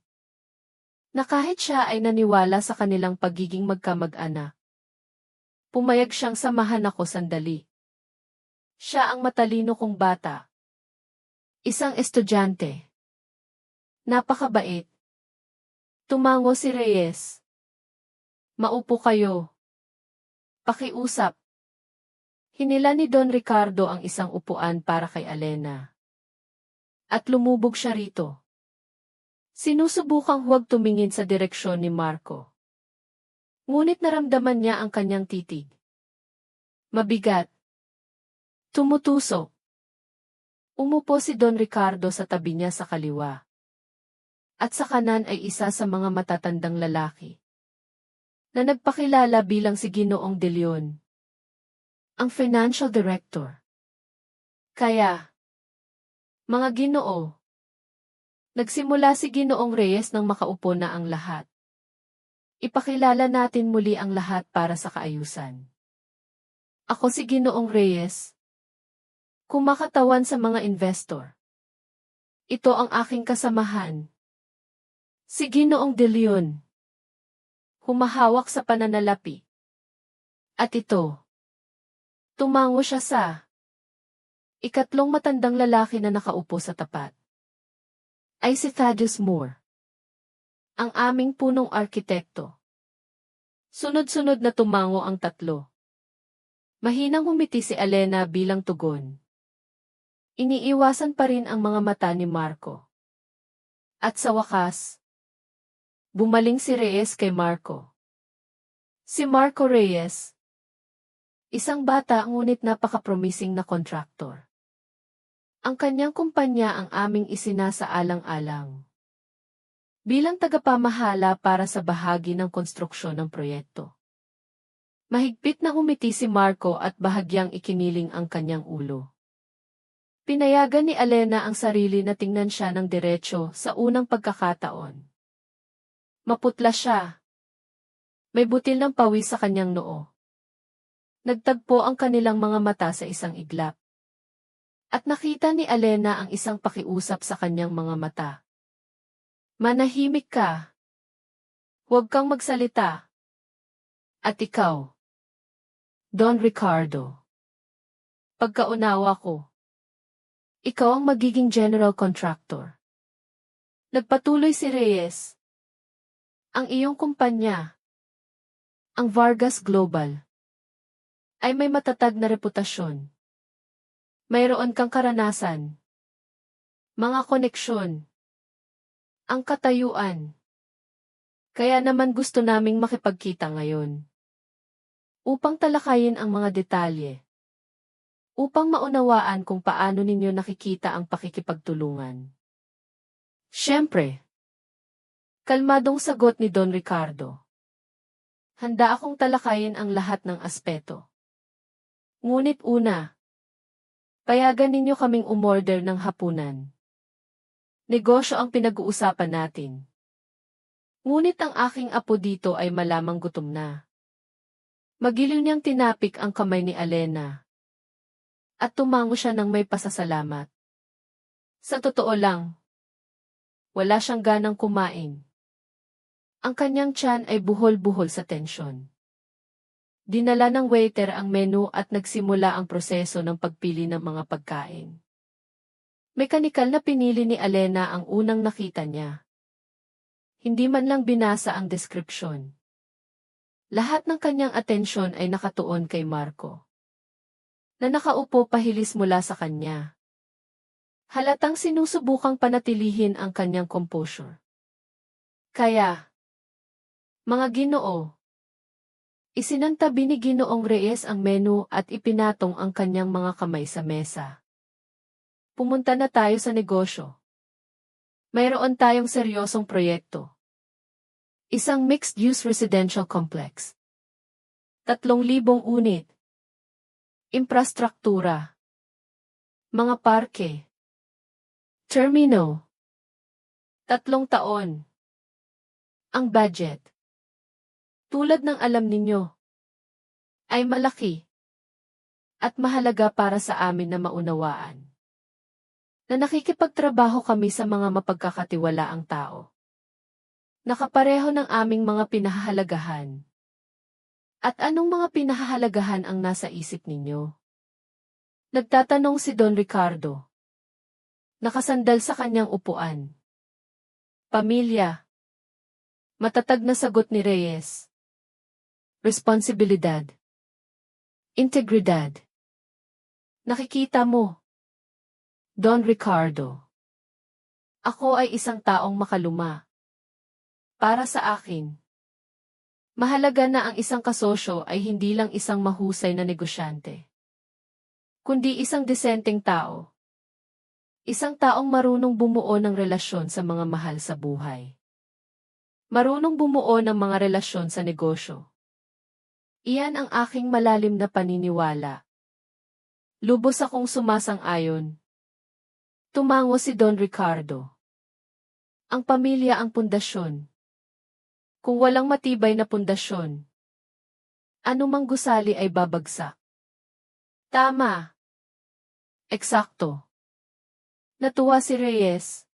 Na kahit siya ay naniwala sa kanilang pagiging magkamag-anak. Pumayag siyang samahan ako sandali. Siya ang matalino kong bata. Isang estudyante. Napakabait. Tumango si Reyes. Maupo kayo. Pakiusap. Hinila ni Don Ricardo ang isang upuan para kay Elena. At lumubog siya rito. Sinusubukang huwag tumingin sa direksyon ni Marco. Ngunit naramdaman niya ang kanyang titig. Mabigat. Tumutusok. Umupo si Don Ricardo sa tabi niya sa kaliwa. At sa kanan ay isa sa mga matatandang lalaki na nagpakilala bilang si Ginoong De Leon, ang financial director. Kaya, mga Ginoo, nagsimula si Ginoong Reyes nang makaupo na ang lahat. Ipakilala natin muli ang lahat para sa kaayusan. Ako si Ginoong Reyes, kumakatawan sa mga investor. Ito ang aking kasamahan, si Ginoong De Leon, humahawak sa pananalapi. At ito, tumango siya sa ikatlong matandang lalaki na nakaupo sa tapat. Ay si Thaddeus Moore, ang aming punong arkitekto. Sunod-sunod na tumango ang tatlo. Mahinang humiti si Elena bilang tugon. Iniiwasan pa rin ang mga mata ni Marco. At sa wakas, bumaling si Reyes kay Marco. Si Marco Reyes, isang bata ngunit napaka-promising na kontraktor. Ang kanyang kumpanya ang aming isinasaalang-alang. Bilang tagapamahala para sa bahagi ng konstruksyon ng proyekto. Mahigpit na humiti si Marco at bahagyang ikiniling ang kanyang ulo. Pinayagan ni Elena ang sarili na tingnan siya ng diretso sa unang pagkakataon. Maputla siya. May butil ng pawis sa kanyang noo. Nagtagpo ang kanilang mga mata sa isang iglap. At nakita ni Elena ang isang pakiusap sa kanyang mga mata. Manahimik ka. Huwag kang magsalita. At ikaw, Don Ricardo. Pagkaunawa ko. Ikaw ang magiging general contractor. Nagpatuloy si Reyes. Ang iyong kumpanya, ang Vargas Global, ay may matatag na reputasyon. Mayroon kang karanasan, mga koneksyon, ang katayuan. Kaya naman gusto naming makipagkita ngayon. Upang talakayin ang mga detalye. Upang maunawaan kung paano ninyo nakikita ang pakikipagtulungan. Siyempre. Kalmadong sagot ni Don Ricardo. Handa akong talakayin ang lahat ng aspeto. Ngunit una, payagan ninyo kaming umorder ng hapunan. Negosyo ang pinag-uusapan natin. Ngunit ang aking apo dito ay malamang gutom na. Magiliw niyang tinapik ang kamay ni Elena. At tumango siya ng may pasasalamat. Sa totoo lang, wala siyang ganang kumain. Ang kanyang tiyan ay buhol-buhol sa tensyon. Dinala ng waiter ang menu at nagsimula ang proseso ng pagpili ng mga pagkain. Mekanikal na pinili ni Elena ang unang nakita niya. Hindi man lang binasa ang deskripsyon. Lahat ng kanyang atensyon ay nakatuon kay Marco. Na nakaupo pahilis mula sa kanya. Halatang sinusubukang panatilihin ang kanyang composure. Kaya, mga Ginoo, isinantabi ni Ginoong Reyes ang menu at ipinatong ang kanyang mga kamay sa mesa. Pumunta na tayo sa negosyo. Mayroon tayong seryosong proyekto. Isang mixed-use residential complex. 3,000 unit. Infrastruktura. Mga parke. Termino. 3 taon. Ang budget. Tulad ng alam ninyo, ay malaki. At mahalaga para sa amin na maunawaan. Na nakikipagtrabaho kami sa mga mapagkakatiwalaang tao. Nakapareho ng aming mga pinahahalagahan. At anong mga pinahahalagahan ang nasa isip ninyo? Nagtatanong si Don Ricardo. Nakasandal sa kanyang upuan. Pamilya. Matatag na sagot ni Reyes. Responsibilidad. Integridad. Nakikita mo, Don Ricardo. Ako ay isang taong makaluma. Para sa akin, mahalaga na ang isang kasosyo ay hindi lang isang mahusay na negosyante, kundi isang disenteng tao. Isang taong marunong bumuo ng relasyon sa mga mahal sa buhay. Marunong bumuo ng mga relasyon sa negosyo. Iyan ang aking malalim na paniniwala. Lubos akong sumasang-ayon. Tumango si Don Ricardo. Ang pamilya ang pundasyon. Kung walang matibay na pundasyon, anumang gusali ay babagsak. Tama. Eksakto. Natuwa si Reyes.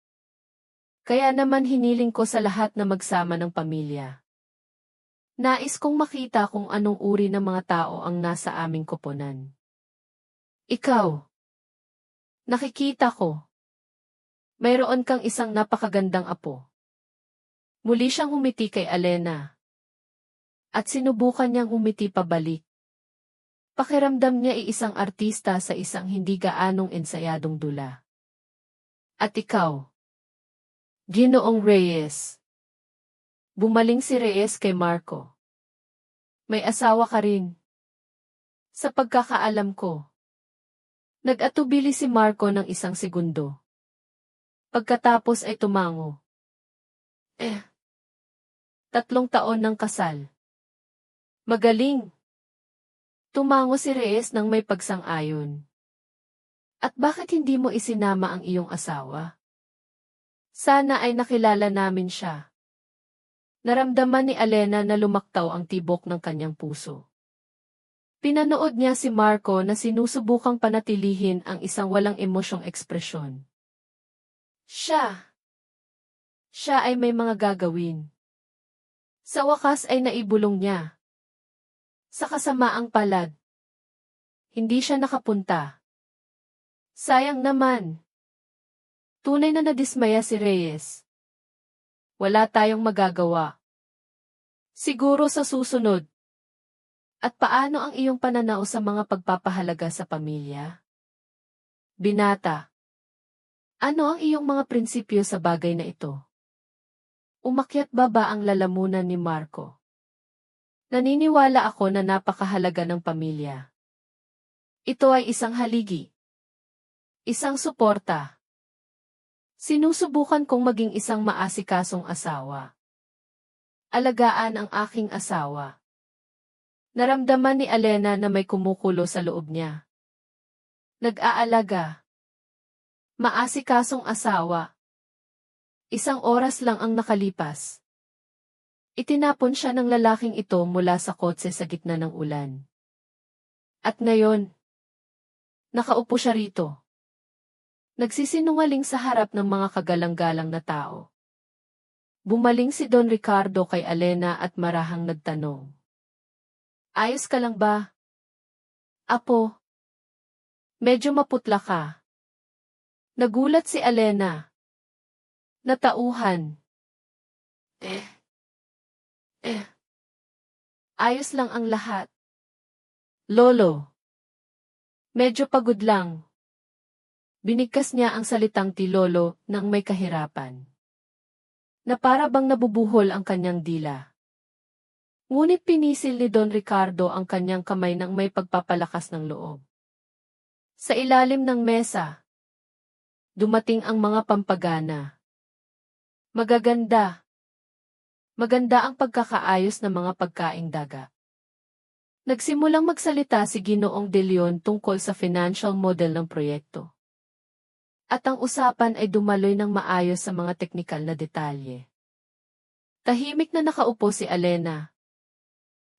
Kaya naman hiniling ko sa lahat na magsama ng pamilya. Nais kong makita kung anong uri ng mga tao ang nasa aming koponan. Ikaw. Nakikita ko. Mayroon kang isang napakagandang apo. Muli siyang humiti kay Alena. At sinubukan niyang humiti pabalik. Pakiramdam niya ay isang artista sa isang hindi gaanong ensayadong dula. At ikaw? Ginoong Reyes. Bumaling si Reyes kay Marco. May asawa ka rin. Sa pagkakaalam ko. Nag-atubili si Marco ng isang segundo. Pagkatapos ay tumango. 3 taon ng kasal. Magaling. Tumango si Reyes nang may pagsang-ayon. At bakit hindi mo isinama ang iyong asawa? Sana ay nakilala namin siya. Naramdaman ni Alena na lumaktaw ang tibok ng kanyang puso. Pinanood niya si Marco na sinusubukang panatilihin ang isang walang emosyong ekspresyon. Siya ay may mga gagawin. Sa wakas ay naibulong niya. Sa kasamaang palad. Hindi siya nakapunta. Sayang naman. Tunay na nadismaya si Reyes. Wala tayong magagawa. Siguro sa susunod. At paano ang iyong pananaw sa mga pagpapahalaga sa pamilya? Binata. Ano ang iyong mga prinsipyo sa bagay na ito? Umakyat ba ang lalamunan ni Marco? Naniniwala ako na napakahalaga ng pamilya. Ito ay isang haligi. Isang suporta. Sinusubukan kong maging isang maasikasong asawa. Alagaan ang aking asawa. Naramdaman ni Alena na may kumukulo sa loob niya. Nag-aalaga. Maasikasong asawa. 1 oras lang ang nakalipas. Itinapon siya ng lalaking ito mula sa kotse sa gitna ng ulan. At ngayon, nakaupo siya rito. Nagsisinungaling sa harap ng mga kagalang-galang na tao. Bumaling si Don Ricardo kay Alena at marahang nagtanong. Ayos ka lang ba? Apo. Medyo maputla ka. Nagulat si Alena. Natauhan. Ayos lang ang lahat. Lolo. Medyo pagod lang. Binigkas niya ang salitang tilolo nang may kahirapan. Na para bang nabubuhol ang kanyang dila. Ngunit pinisil ni Don Ricardo ang kanyang kamay nang may pagpapalakas ng loob. Sa ilalim ng mesa, dumating ang mga pampagana. Magaganda. Maganda ang pagkakaayos ng mga pagkaing daga. Nagsimulang magsalita si Ginoong De Leon tungkol sa financial model ng proyekto. At ang usapan ay dumaloy ng maayos sa mga teknikal na detalye. Tahimik na nakaupo si Alena.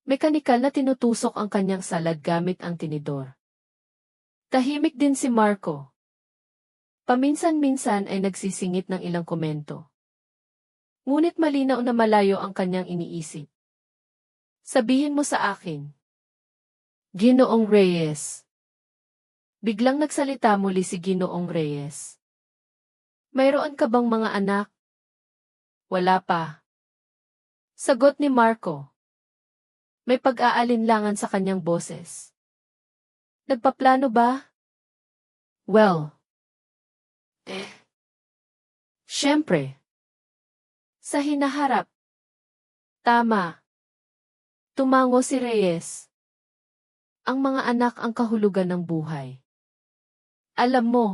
Mekanikal na tinutusok ang kanyang salad gamit ang tinidor. Tahimik din si Marco. Paminsan-minsan ay nagsisingit ng ilang komento. Ngunit malinaw na malayo ang kanyang iniisip. Sabihin mo sa akin. Ginoong Reyes. Biglang nagsalita muli si Ginoong Reyes. Mayroon ka bang mga anak? Wala pa. Sagot ni Marco. May pag-aalinlangan sa kanyang boses. Nagpaplano ba? Well. Siyempre. Sa hinaharap. Tama. Tumango si Reyes. Ang mga anak ang kahulugan ng buhay. Alam mo,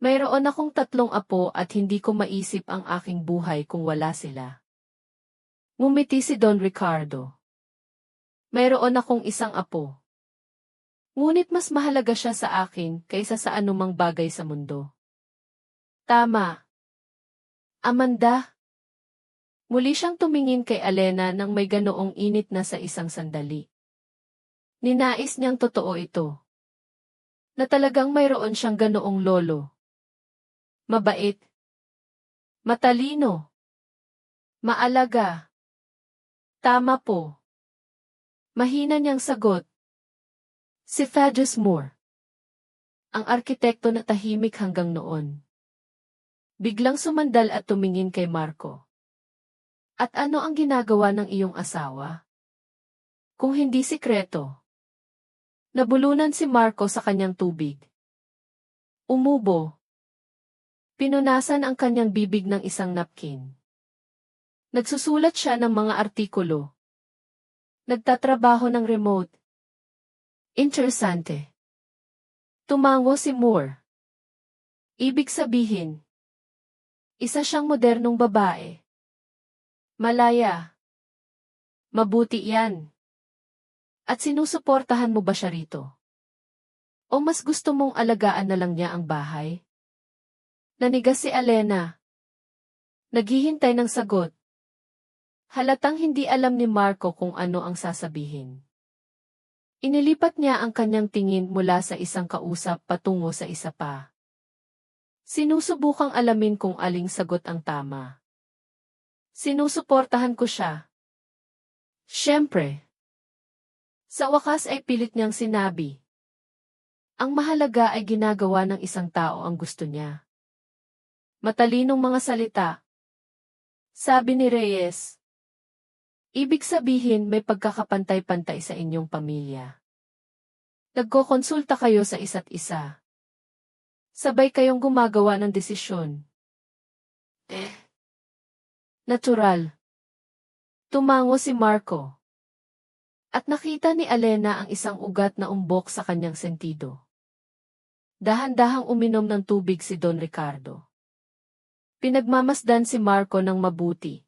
mayroon akong 3 apo at hindi ko maisip ang aking buhay kung wala sila. Ngumiti si Don Ricardo. Mayroon akong 1 apo. Ngunit mas mahalaga siya sa akin kaysa sa anumang bagay sa mundo. Tama. Amanda. Muli siyang tumingin kay Alena nang may ganoong init na sa isang sandali. Ninais niyang totoo ito. Na talagang mayroon siyang ganoong lolo. Mabait. Matalino. Maalaga. Tama po. Mahina niyang sagot. Si Thaddeus Moore. Ang arkitekto na tahimik hanggang noon. Biglang sumandal at tumingin kay Marco. At ano ang ginagawa ng iyong asawa? Kung hindi sikreto. Nabulunan si Marco sa kanyang tubig. Umubo. Pinunasan ang kanyang bibig ng isang napkin. Nagsusulat siya ng mga artikulo. Nagtatrabaho ng remote. Interesante. Tumango si Moore. Ibig sabihin, isa siyang modernong babae. Malaya. Mabuti yan. At sinusuportahan mo ba siya rito? O mas gusto mong alagaan na lang niya ang bahay? Nanigas si Alena. Naghihintay ng sagot. Halatang hindi alam ni Marco kung ano ang sasabihin. Inilipat niya ang kanyang tingin mula sa isang kausap patungo sa isa pa. Sinusubukang alamin kung aling sagot ang tama. Sinusuportahan ko siya. Siyempre. Sa wakas ay pilit niyang sinabi. Ang mahalaga ay ginagawa ng isang tao ang gusto niya. Matalinong mga salita. Sabi ni Reyes. Ibig sabihin may pagkakapantay-pantay sa inyong pamilya. Nagkokonsulta kayo sa isa't isa. Sabay kayong gumagawa ng desisyon. Natural. Tumango si Marco. At nakita ni Alena ang isang ugat na umbok sa kanyang sentido. Dahan-dahang uminom ng tubig si Don Ricardo. Pinagmamasdan si Marco ng mabuti.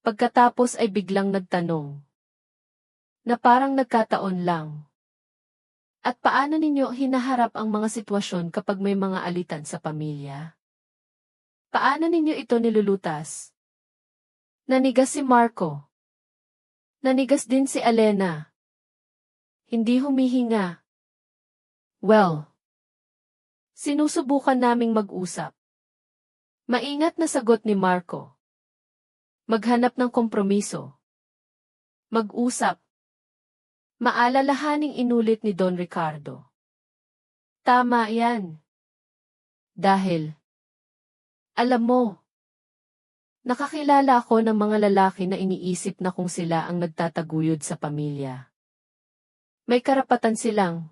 Pagkatapos ay biglang nagtanong. Na parang nagkataon lang. At paano ninyo hinaharap ang mga sitwasyon kapag may mga alitan sa pamilya? Paano ninyo ito nilulutas? Nanigas si Marco. Nanigas din si Alena. Hindi humihinga. Well. Sinusubukan naming mag-usap. Maingat na sagot ni Marco. Maghanap ng kompromiso. Mag-usap. Maalalahaning inulit ni Don Ricardo. Tama yan. Dahil, alam mo, nakakilala ako ng mga lalaki na iniisip na kung sila ang nagtataguyod sa pamilya. May karapatan silang.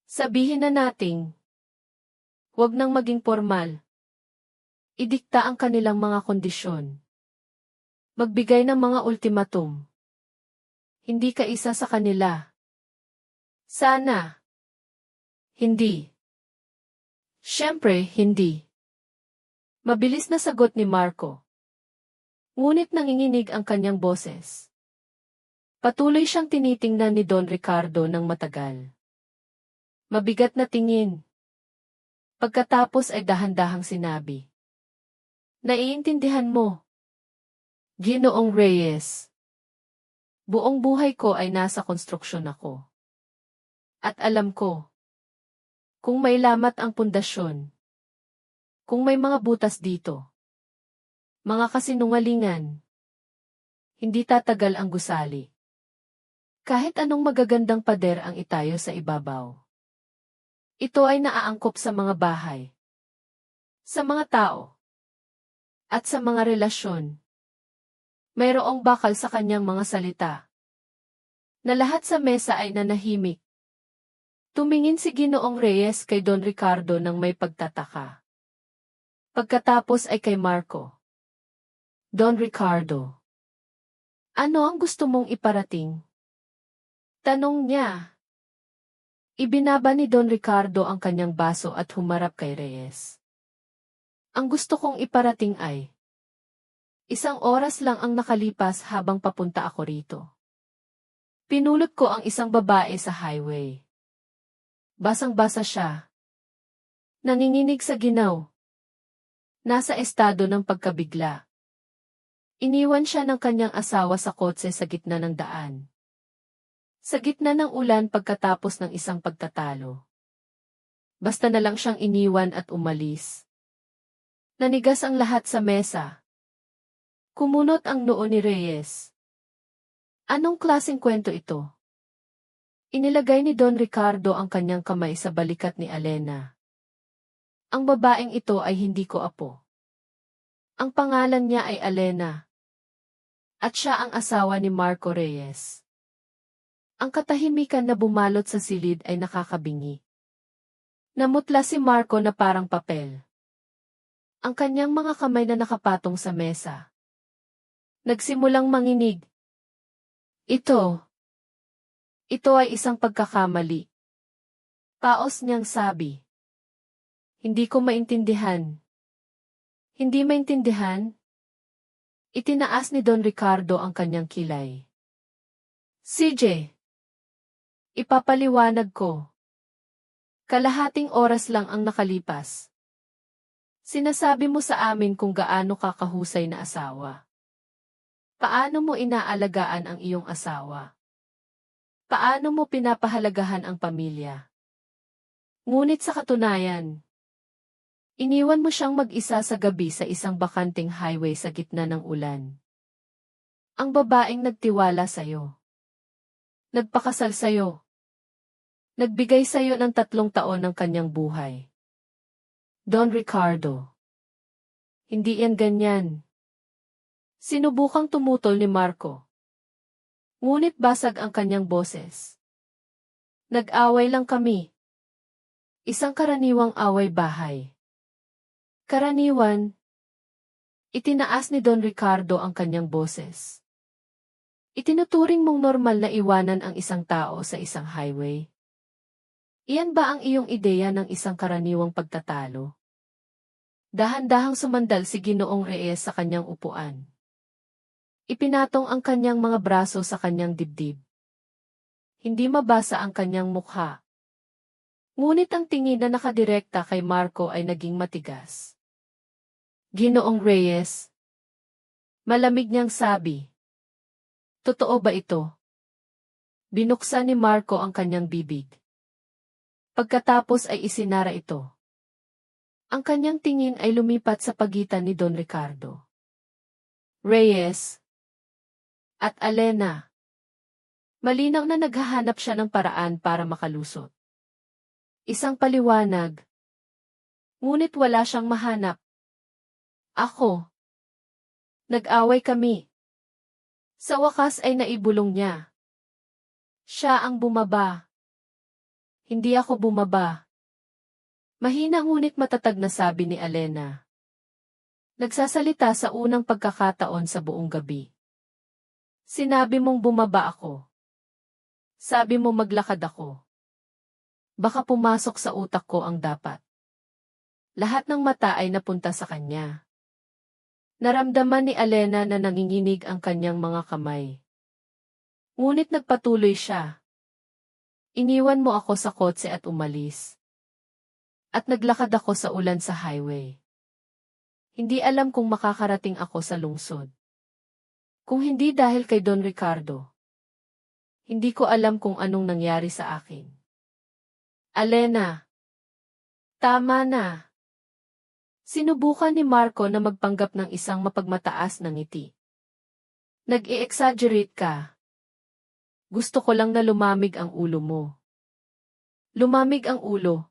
Sabihin na nating, huwag nang maging formal. Idikta ang kanilang mga kondisyon. Magbigay ng mga ultimatum. Hindi ka isa sa kanila. Sana. Hindi. Siyempre, hindi. Mabilis na sagot ni Marco. Ngunit nanginginig ang kanyang boses. Patuloy siyang tinitingnan ni Don Ricardo ng matagal. Mabigat na tingin. Pagkatapos ay dahan-dahang sinabi. Naiintindihan mo. Ginoong Reyes. Buong buhay ko ay nasa konstruksyon ako. At alam ko, kung may lamat ang pundasyon, kung may mga butas dito, mga kasinungalingan, hindi tatagal ang gusali. Kahit anong magagandang pader ang itayo sa ibabaw. Ito ay naaangkop sa mga bahay, sa mga tao, at sa mga relasyon. Mayroong bakal sa kanyang mga salita. Na lahat sa mesa ay nanahimik. Tumingin si Ginoong Reyes kay Don Ricardo nang may pagtataka. Pagkatapos ay kay Marco. Don Ricardo. Ano ang gusto mong iparating? Tanong niya. Ibinaba ni Don Ricardo ang kanyang baso at humarap kay Reyes. Ang gusto kong iparating ay, 1 oras lang ang nakalipas habang papunta ako rito. Pinulot ko ang isang babae sa highway. Basang-basa siya. Nanginginig sa ginaw. Nasa estado ng pagkabigla. Iniwan siya ng kanyang asawa sa kotse sa gitna ng daan. Sa gitna ng ulan pagkatapos ng isang pagtatalo. Basta na lang siyang iniwan at umalis. Nanigas ang lahat sa mesa. Kumunot ang noo ni Reyes. Anong klaseng kwento ito? Inilagay ni Don Ricardo ang kanyang kamay sa balikat ni Elena. Ang babaeng ito ay hindi ko apo. Ang pangalan niya ay Elena. At siya ang asawa ni Marco Reyes. Ang katahimikan na bumalot sa silid ay nakakabingi. Namutla si Marco na parang papel. Ang kanyang mga kamay na nakapatong sa mesa. Nagsimulang manginig. Ito ay isang pagkakamali. Paos niyang sabi. Hindi ko maintindihan. Hindi maintindihan? Itinaas ni Don Ricardo ang kanyang kilay. CJ, ipapaliwanag ko. Kalahating oras lang ang nakalipas. Sinasabi mo sa amin kung gaano ka kahusay na asawa. Paano mo inaalagaan ang iyong asawa? Paano mo pinapahalagahan ang pamilya? Ngunit sa katunayan, iniwan mo siyang mag-isa sa gabi sa isang bakanting highway sa gitna ng ulan. Ang babaeng nagtiwala sa'yo. Nagpakasal sa'yo. Nagbigay sa'yo ng 3 taon ng kanyang buhay. Don Ricardo. Hindi yan ganyan. Sinubukang tumutol ni Marco. Ngunit basag ang kanyang boses. Nag-away lang kami. Isang karaniwang away bahay. Karaniwan. Itinaas ni Don Ricardo ang kanyang boses. Itinuturing mong normal na iwanan ang isang tao sa isang highway. Iyan ba ang iyong ideya ng isang karaniwang pagtatalo? Dahan-dahang sumandal si Ginoong Reyes sa kanyang upuan. Ipinatong ang kanyang mga braso sa kanyang dibdib. Hindi mabasa ang kanyang mukha. Ngunit ang tingin na nakadirekta kay Marco ay naging matigas. Ginoong Reyes. Malamig niyang sabi. Totoo ba ito? Binuksan ni Marco ang kanyang bibig. Pagkatapos ay isinara ito. Ang kanyang tingin ay lumipat sa pagitan ni Don Ricardo. Reyes. At Elena. Malinaw na naghahanap siya ng paraan para makalusot. Isang paliwanag. Ngunit wala siyang mahanap. Ako. Nag-away kami. Sa wakas ay naibulong niya. Siya ang bumaba. Hindi ako bumaba. Mahina ngunit matatag na sabi ni Elena. Nagsasalita sa unang pagkakataon sa buong gabi. Sinabi mong bumaba ako. Sabi mo maglakad ako. Baka pumasok sa utak ko ang dapat. Lahat ng mata ay napunta sa kanya. Naramdaman ni Elena na nanginginig ang kanyang mga kamay. Ngunit nagpatuloy siya. Iniwan mo ako sa kotse at umalis. At naglakad ako sa ulan sa highway. Hindi alam kung makakarating ako sa lungsod. Kung hindi dahil kay Don Ricardo. Hindi ko alam kung anong nangyari sa akin. Elena. Tama na. Sinubukan ni Marco na magpanggap ng isang mapagmataas na ngiti. Nag-i-exaggerate ka. Gusto ko lang na lumamig ang ulo mo. Lumamig ang ulo.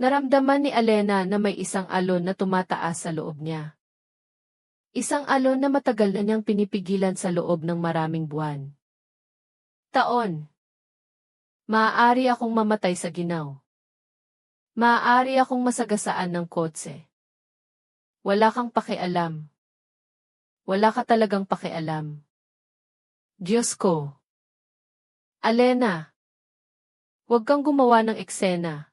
Naramdaman ni Elena na may isang alon na tumataas sa loob niya. Isang alon na matagal na niyang pinipigilan sa loob ng maraming buwan. Taon. Maaari akong mamatay sa ginaw. Maaari akong masagasaan ng kotse. Wala kang pakialam. Wala ka talagang pakialam. Diyos ko. Elena. Huwag kang gumawa ng eksena.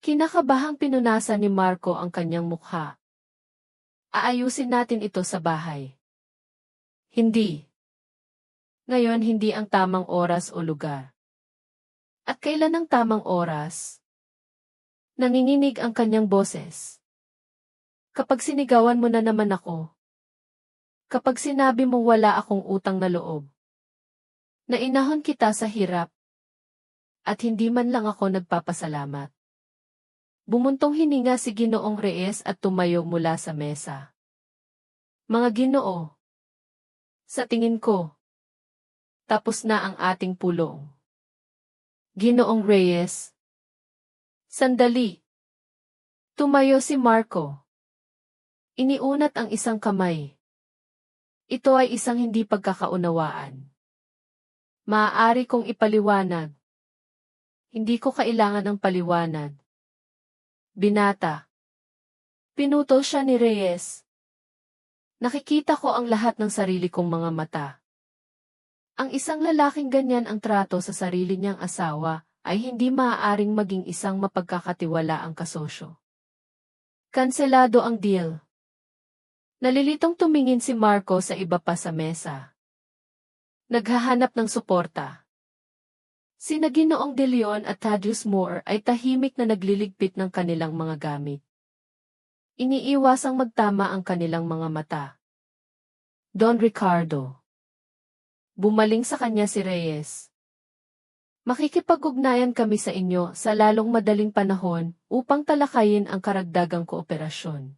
Kinakabahang pinunasan ni Marco ang kanyang mukha. Aayusin natin ito sa bahay. Hindi. Ngayon hindi ang tamang oras o lugar. At kailan ang tamang oras? Nanginginig ang kanyang boses. Kapag sinigawan mo na naman ako. Kapag sinabi mong wala akong utang na loob, na inahon kita sa hirap, at hindi man lang ako nagpapasalamat. Bumuntong hininga si Ginoong Reyes at tumayo mula sa mesa. Mga Ginoo, sa tingin ko, tapos na ang ating pulong. Ginoong Reyes. Sandali. Tumayo si Marco. Iniunat ang isang kamay. Ito ay isang hindi pagkakaunawaan. Maaari kong ipaliwanag. Hindi ko kailangan ng paliwanag. Binata. Pinutol siya ni Reyes. Nakikita ko ang lahat ng sarili kong mga mata. Ang isang lalaking ganyan ang trato sa sarili niyang asawa ay hindi maaaring maging isang mapagkakatiwalaang kasosyo. Kanselado ang deal. Nalilitong tumingin si Marco sa iba pa sa mesa. Naghahanap ng suporta. Sina Ginoong De Leon at Thaddeus Moore ay tahimik na nagliligpit ng kanilang mga gamit. Iniiwasang magtama ang kanilang mga mata. Don Ricardo. Bumaling sa kanya si Reyes. Makikipag-ugnayan kami sa inyo sa lalong madaling panahon upang talakayin ang karagdagang kooperasyon.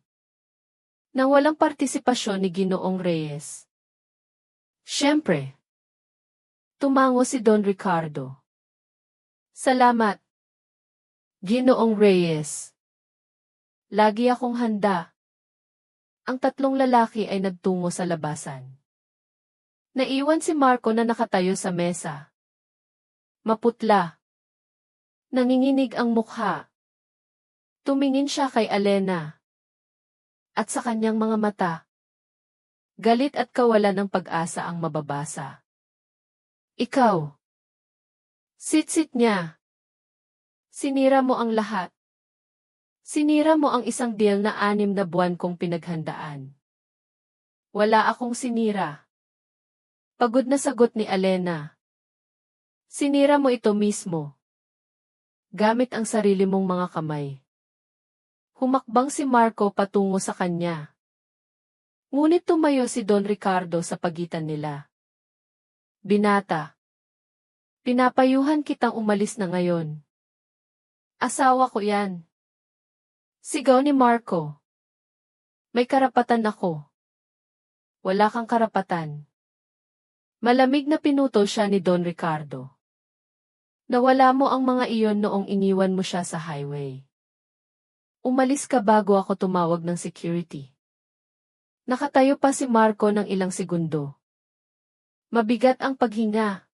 Nang walang partisipasyon ni Ginoong Reyes. Siyempre. Tumango si Don Ricardo. Salamat, Ginoong Reyes. Lagi akong handa. Ang tatlong lalaki ay nagtungo sa labasan. Naiwan si Marco na nakatayo sa mesa. Maputla. Nanginginig ang mukha. Tumingin siya kay Alena. At sa kanyang mga mata. Galit at kawalan ng pag-asa ang mababasa. Ikaw. Sit-sit niya. Sinira mo ang lahat. Sinira mo ang isang deal na 6 na buwan kong pinaghandaan. Wala akong sinira. Pagod na sagot ni Alena. Sinira mo ito mismo. Gamit ang sarili mong mga kamay. Humakbang si Marco patungo sa kanya. Ngunit tumayo si Don Ricardo sa pagitan nila. Binata. Pinapayuhan kitang umalis na ngayon. Asawa ko yan. Sigaw ni Marco. May karapatan ako. Wala kang karapatan. Malamig na pinutol siya ni Don Ricardo. Nawala mo ang mga iyon noong iniwan mo siya sa highway. Umalis ka bago ako tumawag ng security. Nakatayo pa si Marco ng ilang segundo. Mabigat ang paghinga.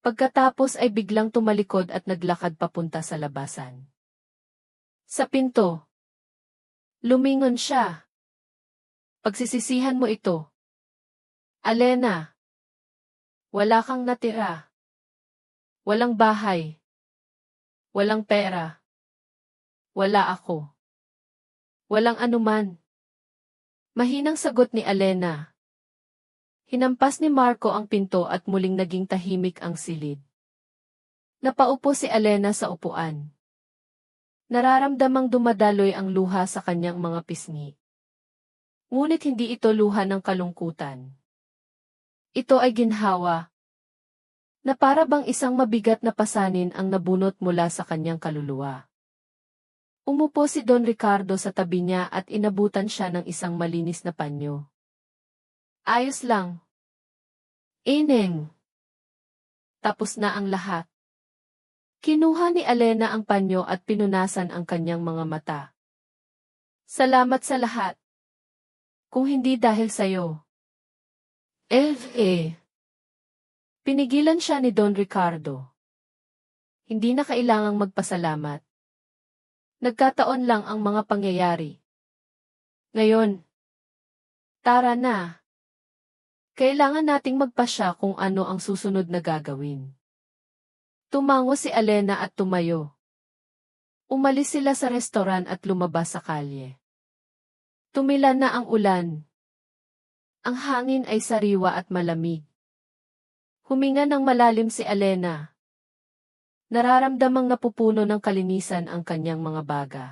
Pagkatapos ay biglang tumalikod at naglakad papunta sa labasan. Sa pinto. Lumingon siya. Pagsisisihan mo ito. Alena. Wala kang natira. Walang bahay. Walang pera. Wala ako. Walang anuman. Mahinang sagot ni Alena. Hinampas ni Marco ang pinto at muling naging tahimik ang silid. Napaupo si Alena sa upuan. Nararamdamang dumadaloy ang luha sa kanyang mga pisngi. Ngunit hindi ito luha ng kalungkutan. Ito ay ginhawa, na para bang isang mabigat na pasanin ang nabunot mula sa kanyang kaluluwa. Umupo si Don Ricardo sa tabi niya at inabutan siya ng isang malinis na panyo. Ayos lang. Ineng. Tapos na ang lahat. Kinuha ni Alena ang panyo at pinunasan ang kanyang mga mata. Salamat sa lahat. Kung hindi dahil sa'yo. Pinigilan siya ni Don Ricardo. Hindi na kailangang magpasalamat. Nagkataon lang ang mga pangyayari. Ngayon. Tara na. Kailangan nating magpasya kung ano ang susunod na gagawin. Tumango si Alena at tumayo. Umalis sila sa restoran at lumabas sa kalye. Tumilan na ang ulan. Ang hangin ay sariwa at malamig. Huminga ng malalim si Alena. Nararamdamang napupuno ng kalinisan ang kanyang mga baga.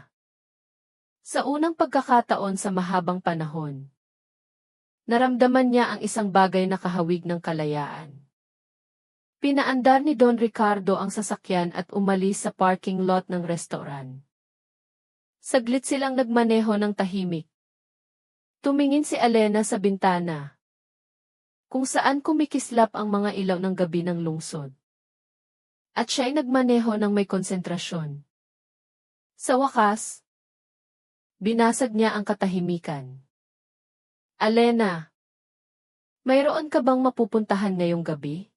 Sa unang pagkakataon sa mahabang panahon. Naramdaman niya ang isang bagay na kahawig ng kalayaan. Pinaandar ni Don Ricardo ang sasakyan at umalis sa parking lot ng restaurant. Saglit silang nagmaneho ng tahimik. Tumingin si Elena sa bintana, kung saan kumikislap ang mga ilaw ng gabi ng lungsod. At siya'y nagmaneho ng may konsentrasyon. Sa wakas, binasag niya ang katahimikan. Elena, mayroon ka bang mapupuntahan ngayong gabi?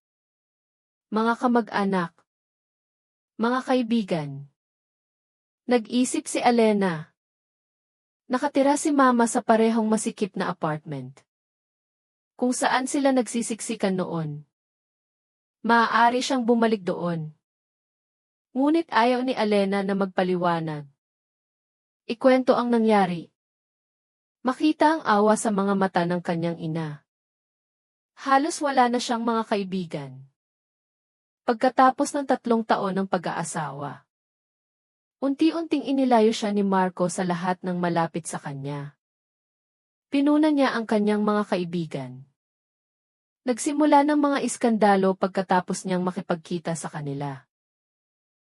Mga kamag-anak, mga kaibigan. Nag-isip si Elena. Nakatira si Mama sa parehong masikip na apartment, kung saan sila nagsisiksikan noon. Maaari siyang bumalik doon. Ngunit ayaw ni Elena na magpaliwanag. Ikwento ang nangyari. Makita ang awa sa mga mata ng kanyang ina. Halos wala na siyang mga kaibigan. Pagkatapos ng 3 taon ng pag-aasawa, unti-unting inilayo siya ni Marco sa lahat ng malapit sa kanya. Pinuna niya ang kanyang mga kaibigan. Nagsimula ng mga iskandalo pagkatapos niyang makipagkita sa kanila.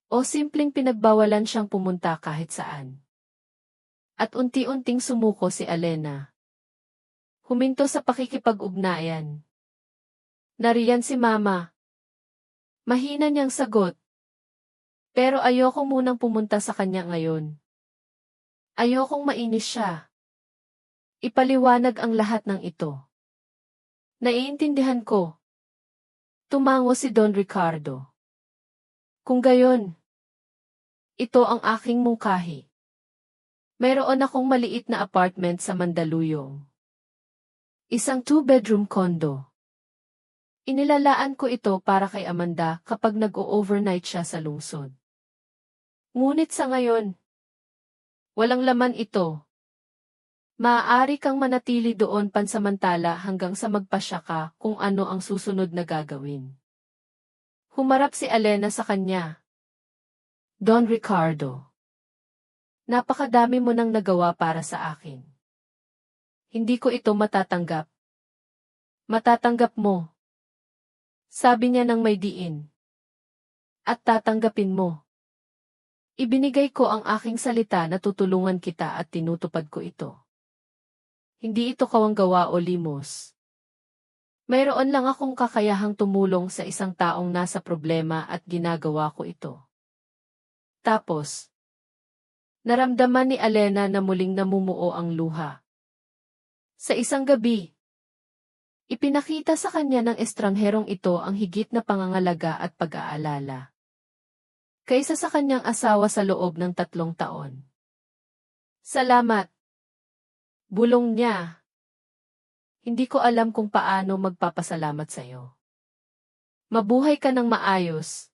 O simpleng pinagbawalan siyang pumunta kahit saan. At unti-unting sumuko si Elena. Huminto sa pakikipag-ugnayan. Nariyan si Mama. Mahina niyang sagot. Pero ayoko munang pumunta sa kanya ngayon. Ayokong mainis siya. Ipaliwanag ang lahat ng ito. Naiintindihan ko. Tumango si Don Ricardo. Kung gayon, ito ang aking mungkahi. Mayroon akong maliit na apartment sa Mandaluyong. Isang 2-bedroom condo. Inilalaan ko ito para kay Amanda kapag nag-o-overnight siya sa lungsod. Ngunit sa ngayon, walang laman ito. Maaari kang manatili doon pansamantala hanggang sa magpasya ka kung ano ang susunod na gagawin. Humarap si Elena sa kanya. Don Ricardo, napakadami mo nang nagawa para sa akin. Hindi ko ito matatanggap. Matatanggap mo. Sabi niya ng may diin. At tatanggapin mo. Ibinigay ko ang aking salita na tutulungan kita at tinutupad ko ito. Hindi ito kawanggawa o limos. Mayroon lang akong kakayahang tumulong sa isang taong nasa problema at ginagawa ko ito. Tapos, naramdaman ni Elena na muling namumuo ang luha. Sa isang gabi, ipinakita sa kanya ng estrangherong ito ang higit na pangangalaga at pag-aalala kaysa sa kanyang asawa sa loob ng 3 taon. Salamat. Bulong niya. Hindi ko alam kung paano magpapasalamat sa'yo. Mabuhay ka ng maayos.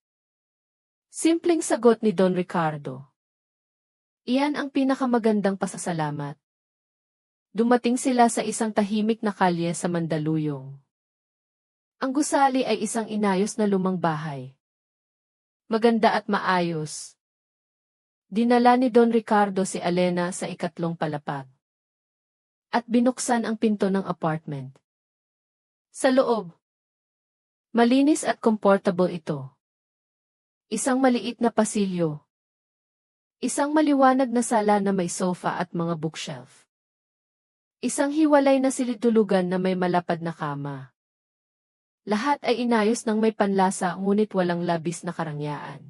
Simpleng sagot ni Don Ricardo. Iyan ang pinakamagandang pasasalamat. Dumating sila sa isang tahimik na kalye sa Mandaluyong. Ang gusali ay isang inayos na lumang bahay. Maganda at maayos. Dinala ni Don Ricardo si Elena sa 3 palapag. At binuksan ang pinto ng apartment. Sa loob, malinis at comfortable ito. Isang maliit na pasilyo. Isang maliwanag na sala na may sofa at mga bookshelf. Isang hiwalay na silid-tulugan na may malapad na kama. Lahat ay inayos ng may panlasa ngunit walang labis na karangyaan.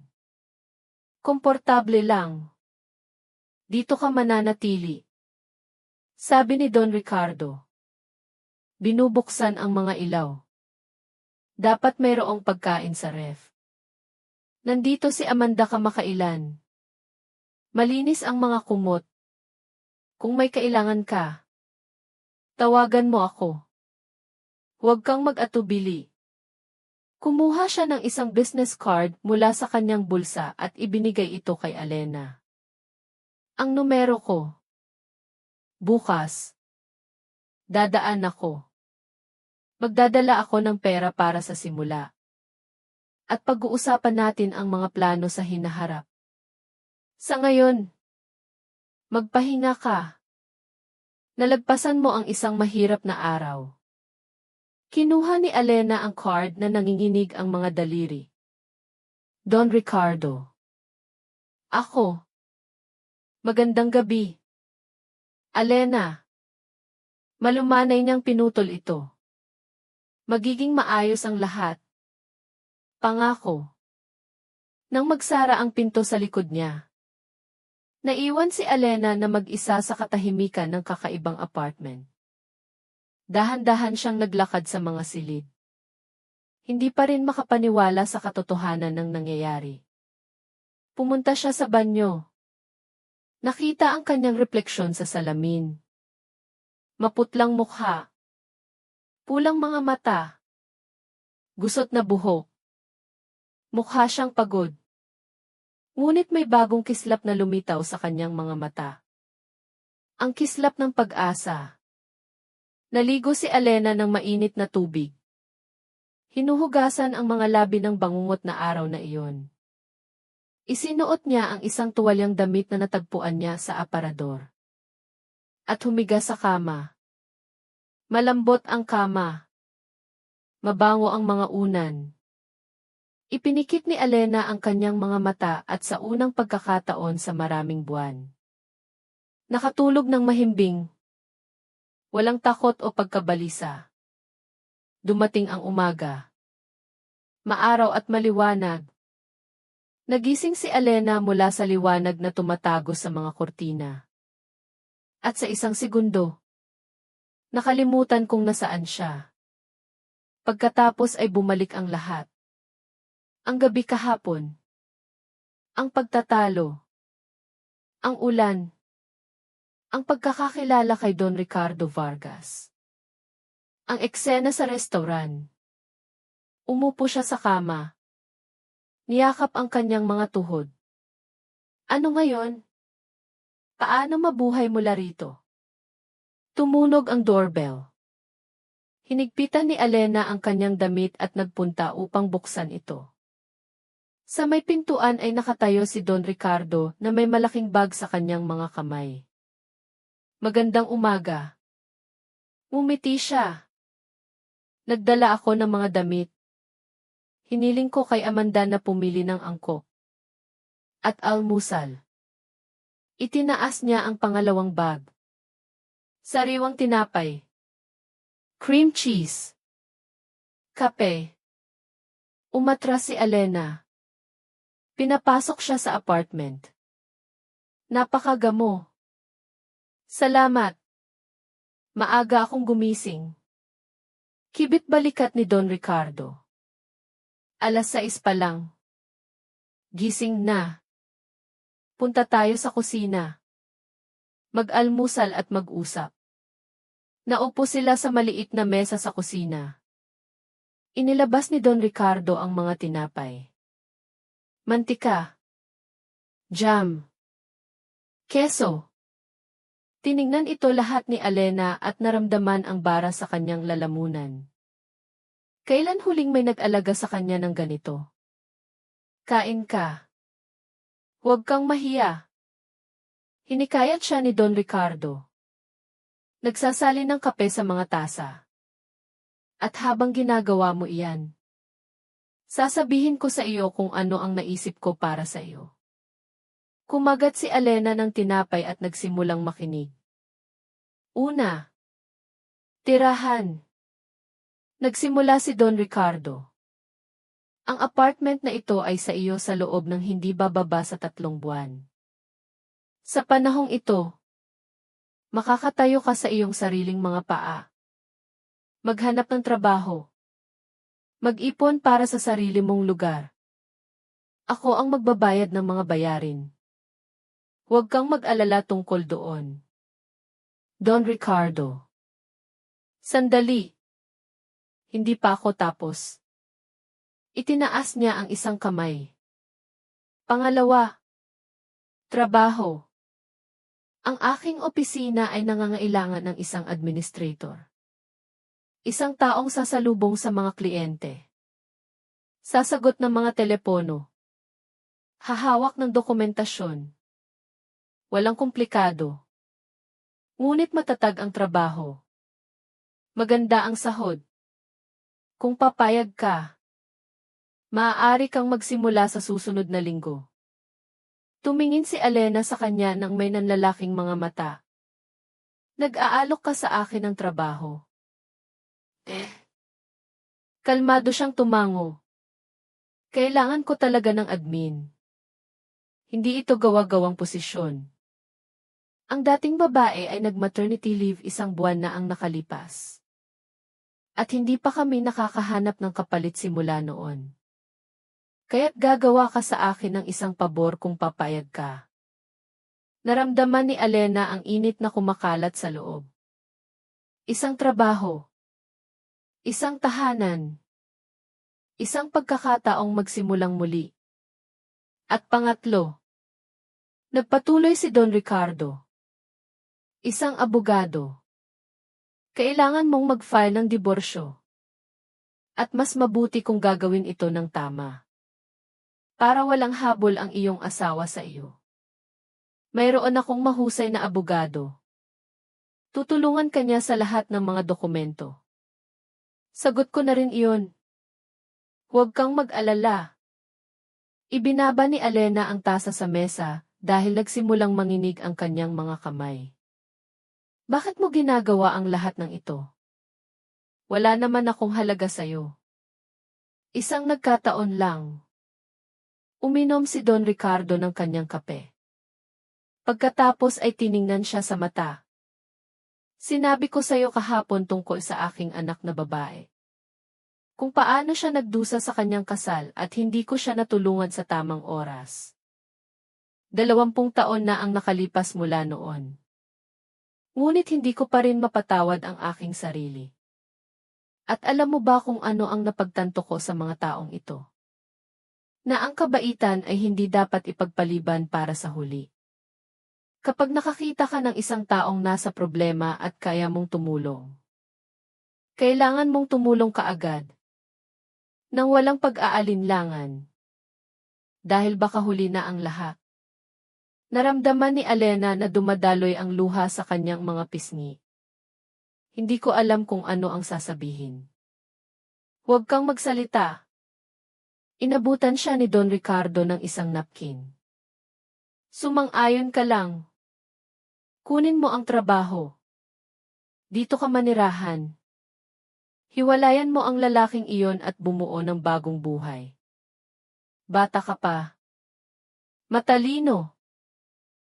Komportable lang. Dito ka mananatili. Sabi ni Don Ricardo. Binubuksan ang mga ilaw. Dapat mayroong pagkain sa ref. Nandito si Amanda kamakailan. Malinis ang mga kumot. Kung may kailangan ka, tawagan mo ako. Huwag kang mag-atubili. Kumuha siya ng isang business card mula sa kanyang bulsa at ibinigay ito kay Elena. Ang numero ko. Bukas. Dadaan ako. Magdadala ako ng pera para sa simula. At pag-uusapan natin ang mga plano sa hinaharap. Sa ngayon, magpahinga ka. Nalagpasan mo ang isang mahirap na araw. Kinuha ni Alena ang card na nanginginig ang mga daliri. Don Ricardo. Ako. Magandang gabi. Alena. Malumanay niyang pinutol ito. Magiging maayos ang lahat. Pangako. Nang magsara ang pinto sa likod niya. Naiwan si Alena na mag-isa sa katahimikan ng kakaibang apartment. Dahan-dahan siyang naglakad sa mga silid. Hindi pa rin makapaniwala sa katotohanan ng nangyayari. Pumunta siya sa banyo. Nakita ang kanyang refleksyon sa salamin. Maputlang mukha. Pulang mga mata. Gusot na buhok. Mukha siyang pagod. Ngunit may bagong kislap na lumitaw sa kanyang mga mata. Ang kislap ng pag-asa. Naligo si Alena ng mainit na tubig. Hinuhugasan ang mga labi ng bangungot na araw na iyon. Isinuot niya ang isang tuwalyang damit na natagpuan niya sa aparador. At humiga sa kama. Malambot ang kama. Mabango ang mga unan. Ipinikit ni Alena ang kanyang mga mata at sa unang pagkakataon sa maraming buwan. Nakatulog ng mahimbing. Walang takot o pagkabalisa. Dumating ang umaga. Maaraw at maliwanag. Nagising si Alena mula sa liwanag na tumatago sa mga kurtina. At sa isang segundo, nakalimutan kung nasaan siya. Pagkatapos ay bumalik ang lahat. Ang gabi kahapon. Ang pagtatalo. Ang ulan. Ang pagkakakilala kay Don Ricardo Vargas. Ang eksena sa restaurant. Umupo siya sa kama. Niyakap ang kanyang mga tuhod. Ano ngayon? Paano mabuhay mula rito? Tumunog ang doorbell. Hinigpitan ni Alena ang kanyang damit at nagpunta upang buksan ito. Sa may pintuan ay nakatayo si Don Ricardo na may malaking bag sa kanyang mga kamay. Magandang umaga. Ngumiti siya. Nagdala ako ng mga damit. Hiniling ko kay Amanda na pumili ng angkop. At almusal. Itinaas niya ang pangalawang bag. Sariwang tinapay. Cream cheese. Kape. Umatras si Alena. Pinapasok siya sa apartment. Napakagamo. Salamat. Maaga akong gumising. Kibit balikat ni Don Ricardo. 6:00 pa lang. Gising na. Punta tayo sa kusina. Mag-almusal at mag-usap. Naupo sila sa maliit na mesa sa kusina. Inilabas ni Don Ricardo ang mga tinapay. Mantika. Jam. Keso. Tiningnan ito lahat ni Alena at naramdaman ang bara sa kanyang lalamunan. Kailan huling may nag-alaga sa kanya ng ganito? Kain ka. Huwag kang mahiya. Hinikayat siya ni Don Ricardo. Nagsasali ng kape sa mga tasa. At habang ginagawa mo iyan, sasabihin ko sa iyo kung ano ang naisip ko para sa iyo. Kumagat si Alena ng tinapay at nagsimulang makinig. Una. Tirahan. Nagsimula si Don Ricardo. Ang apartment na ito ay sa iyo sa loob ng hindi bababa sa 3 buwan. Sa panahong ito, makakatayo ka sa iyong sariling mga paa. Maghanap ng trabaho. Mag-ipon para sa sarili mong lugar. Ako ang magbabayad ng mga bayarin. Huwag kang mag-alala tungkol doon. Don Ricardo. Sandali. Hindi pa ako tapos. Itinaas niya ang isang kamay. Pangalawa. Trabaho. Ang aking opisina ay nangangailangan ng isang administrator. Isang taong sasalubong sa mga kliyente. Sasagot ng mga telepono. Hahawak ng dokumentasyon. Walang komplikado. Ngunit matatag ang trabaho. Maganda ang sahod. Kung papayag ka, maaari kang magsimula sa susunod na linggo. Tumingin si Alena sa kanya nang may nanlalaking mga mata. Nag-aalok ka sa akin ng trabaho. Kalmado siyang tumango. Kailangan ko talaga ng admin. Hindi ito gawa-gawang posisyon. Ang dating babae ay nag-maternity leave 1 buwan na ang nakalipas. At hindi pa kami nakakahanap ng kapalit simula noon. Kaya't gagawa ka sa akin ng isang pabor kung papayag ka. Naramdaman ni Alena ang init na kumakalat sa loob. Isang trabaho. Isang tahanan. Isang pagkakataong magsimulang muli. At pangatlo. Nagpatuloy si Don Ricardo. Isang abogado. Kailangan mong mag-file ng diborsyo. At mas mabuti kung gagawin ito ng tama. Para walang habol ang iyong asawa sa iyo. Mayroon akong mahusay na abogado. Tutulungan ka niya sa lahat ng mga dokumento. Sagot ko na rin iyon. Huwag kang mag-alala. Ibinaba ni Alena ang tasa sa mesa dahil nagsimulang manginig ang kanyang mga kamay. Bakit mo ginagawa ang lahat ng ito? Wala naman akong halaga sa'yo. Isang nagkataon lang. Uminom si Don Ricardo ng kanyang kape. Pagkatapos ay tiningnan siya sa mata. Sinabi ko sa'yo kahapon tungkol sa aking anak na babae. Kung paano siya nagdusa sa kanyang kasal at hindi ko siya natulungan sa tamang oras. 20 taon na ang nakalipas mula noon. Ngunit hindi ko pa rin mapatawad ang aking sarili. At alam mo ba kung ano ang napagtanto ko sa mga taong ito? Na ang kabaitan ay hindi dapat ipagpaliban para sa huli. Kapag nakakita ka ng isang taong nasa problema at kaya mong tumulong, kailangan mong tumulong kaagad. Nang walang pag-aalinlangan. Dahil baka huli na ang lahat. Naramdaman ni Alena na dumadaloy ang luha sa kanyang mga pisngi. Hindi ko alam kung ano ang sasabihin. Huwag kang magsalita. Inabutan siya ni Don Ricardo ng isang napkin. Sumang-ayon ka lang. Kunin mo ang trabaho. Dito ka manirahan. Hiwalayan mo ang lalaking iyon at bumuo ng bagong buhay. Bata ka pa. Matalino.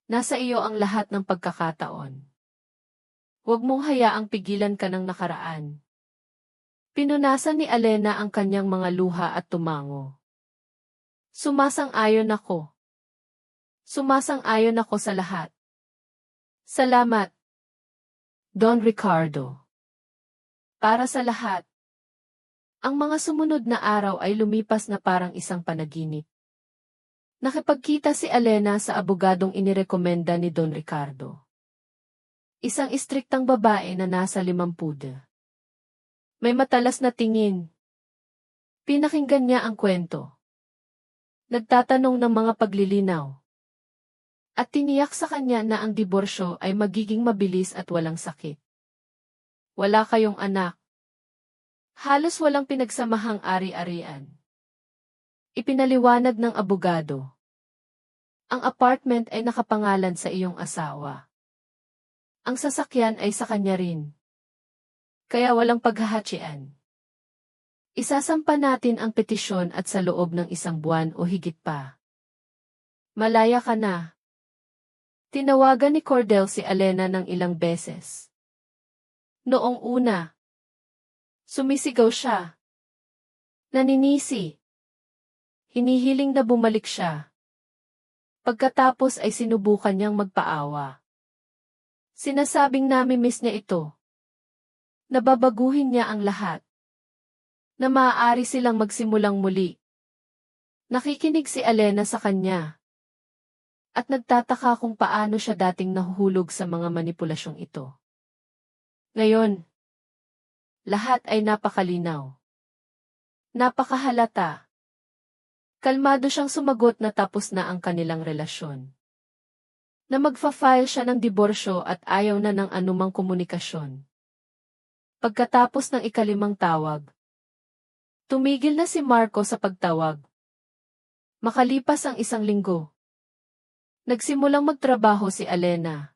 Nasa iyo ang lahat ng pagkakataon. Huwag mong hayaang pigilan ka ng nakaraan. Pinunasan ni Alena ang kanyang mga luha at tumango. Sumasang-ayon ako. Sumasang-ayon ako sa lahat. Salamat, Don Ricardo. Para sa lahat. Ang mga sumunod na araw ay lumipas na parang isang panaginip. Nakipagkita si Alena sa abogadong inirekomenda ni Don Ricardo. Isang istriktang babae na nasa 50. May matalas na tingin. Pinakinggan niya ang kwento. Nagtatanong ng mga paglilinaw. At tiniyak sa kanya na ang diborsyo ay magiging mabilis at walang sakit. Wala kayong anak. Halos walang pinagsamahang ari-arian. Ipinaliwanag ng abogado. Ang apartment ay nakapangalan sa iyong asawa. Ang sasakyan ay sa kanya rin. Kaya walang paghahatsian. Isasampa natin ang petisyon at sa loob ng 1 buwan o higit pa. Malaya ka na. Tinawagan ni Cordell si Alena ng ilang beses. Noong una, sumisigaw siya. Naninisi. Hinihiling na bumalik siya. Pagkatapos ay sinubukan niyang magpaawa. Sinasabing namimiss niya ito. Nababaguhin niya ang lahat. Na maaari silang magsimulang muli. Nakikinig si Alena sa kanya. At nagtataka kung paano siya dating nahuhulog sa mga manipulasyong ito. Ngayon, lahat ay napakalinaw. Napakahalata. Kalmado siyang sumagot na tapos na ang kanilang relasyon. na magfa-file siya ng diborsyo at ayaw na ng anumang komunikasyon. Pagkatapos ng ikalimang tawag, tumigil na si Marco sa pagtawag. Makalipas ang isang linggo, nagsimulang magtrabaho si Elena.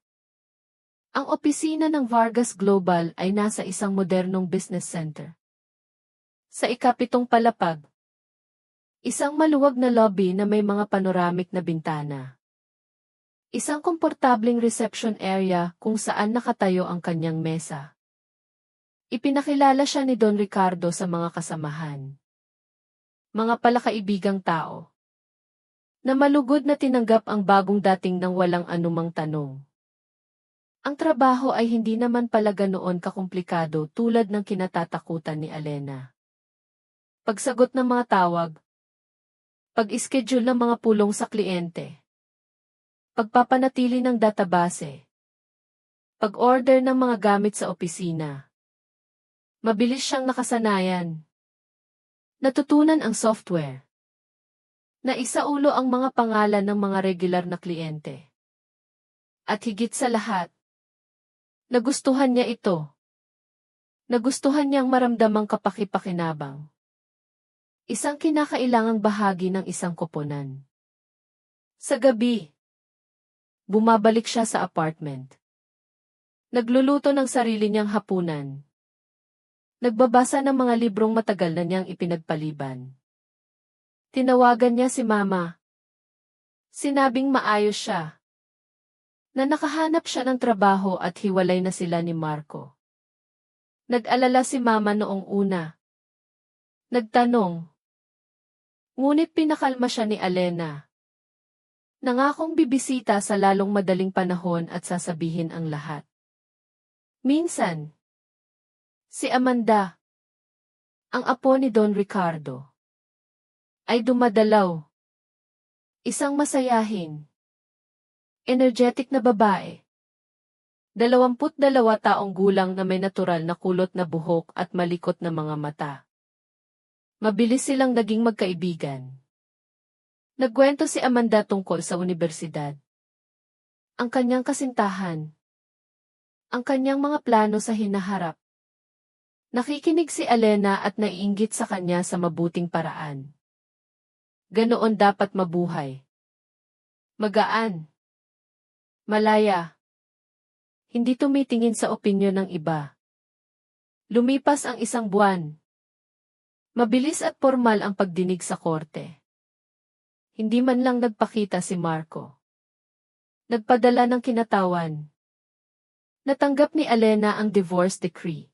Ang opisina ng Vargas Global ay nasa isang modernong business center. Sa ikapitong palapag, isang maluwag na lobby na may mga panoramic na bintana. Isang komportabling reception area kung saan nakatayo ang kanyang mesa. Ipinakilala siya ni Don Ricardo sa mga kasamahan. Mga palakaibigang tao, na malugod na tinanggap ang bagong dating ng walang anumang tanong. Ang trabaho ay hindi naman pala ganoon kakomplikado tulad ng kinatatakutan ni Elena. Pagsagot ng mga tawag, pag-schedule ng mga pulong sa kliyente, pagpapanatili ng database, pag-order ng mga gamit sa opisina. Mabilis siyang nakasanayan. Natutunan ang software. Naisaulo ang mga pangalan ng mga regular na kliyente. At higit sa lahat, nagustuhan niya ito. Nagustuhan niyang maramdamang kapaki-pakinabang. Isang kinakailangang bahagi ng isang koponan. Sa gabi, bumabalik siya sa apartment. Nagluluto ng sarili niyang hapunan. Nagbabasa ng mga librong matagal na niyang ipinagpaliban. Tinawagan niya si Mama. Sinabing maayos siya. Na nakahanap siya ng trabaho at hiwalay na sila ni Marco. Nag-alala si Mama noong una. Nagtanong. Ngunit pinakalma siya ni Elena. Nangakong bibisita sa lalong madaling panahon at sasabihin ang lahat. Minsan, si Amanda, ang apo ni Don Ricardo, ay dumadalaw. Isang masayahin, energetic na babae. 22 taong gulang na may natural na kulot na buhok at malikot na mga mata. Mabilis silang naging magkaibigan. Nagkwento si Amanda tungkol sa unibersidad. Ang kanyang kasintahan. Ang kanyang mga plano sa hinaharap. Nakikinig si Elena at naiinggit sa kanya sa mabuting paraan. Ganoon dapat mabuhay. Magaan. Malaya. Hindi tumitingin sa opinyon ng iba. Lumipas ang isang buwan. Mabilis at formal ang pagdinig sa korte. Hindi man lang nagpakita si Marco. Nagpadala ng kinatawan. Natanggap ni Elena ang divorce decree.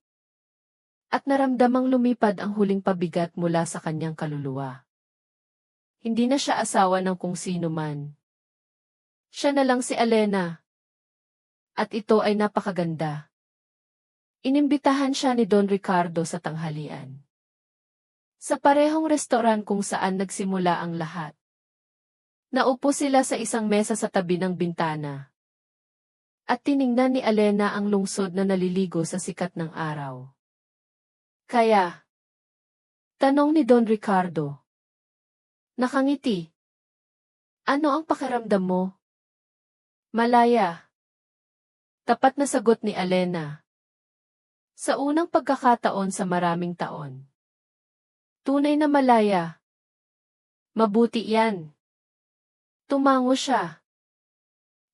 At naramdamang lumipad ang huling pabigat mula sa kanyang kaluluwa. Hindi na siya asawa ng kung sino man. Siya na lang si Elena. At ito ay napakaganda. Inimbitahan siya ni Don Ricardo sa tanghalian. Sa parehong restoran kung saan nagsimula ang lahat. Naupo sila sa isang mesa sa tabi ng bintana. At tiningnan ni Elena ang lungsod na naliligo sa sikat ng araw. Kaya, tanong ni Don Ricardo. Nakangiti. Ano ang pakiramdam mo? Malaya. Tapat na sagot ni Elena. Sa unang pagkakataon sa maraming taon. Tunay na malaya. Mabuti yan. Tumango siya.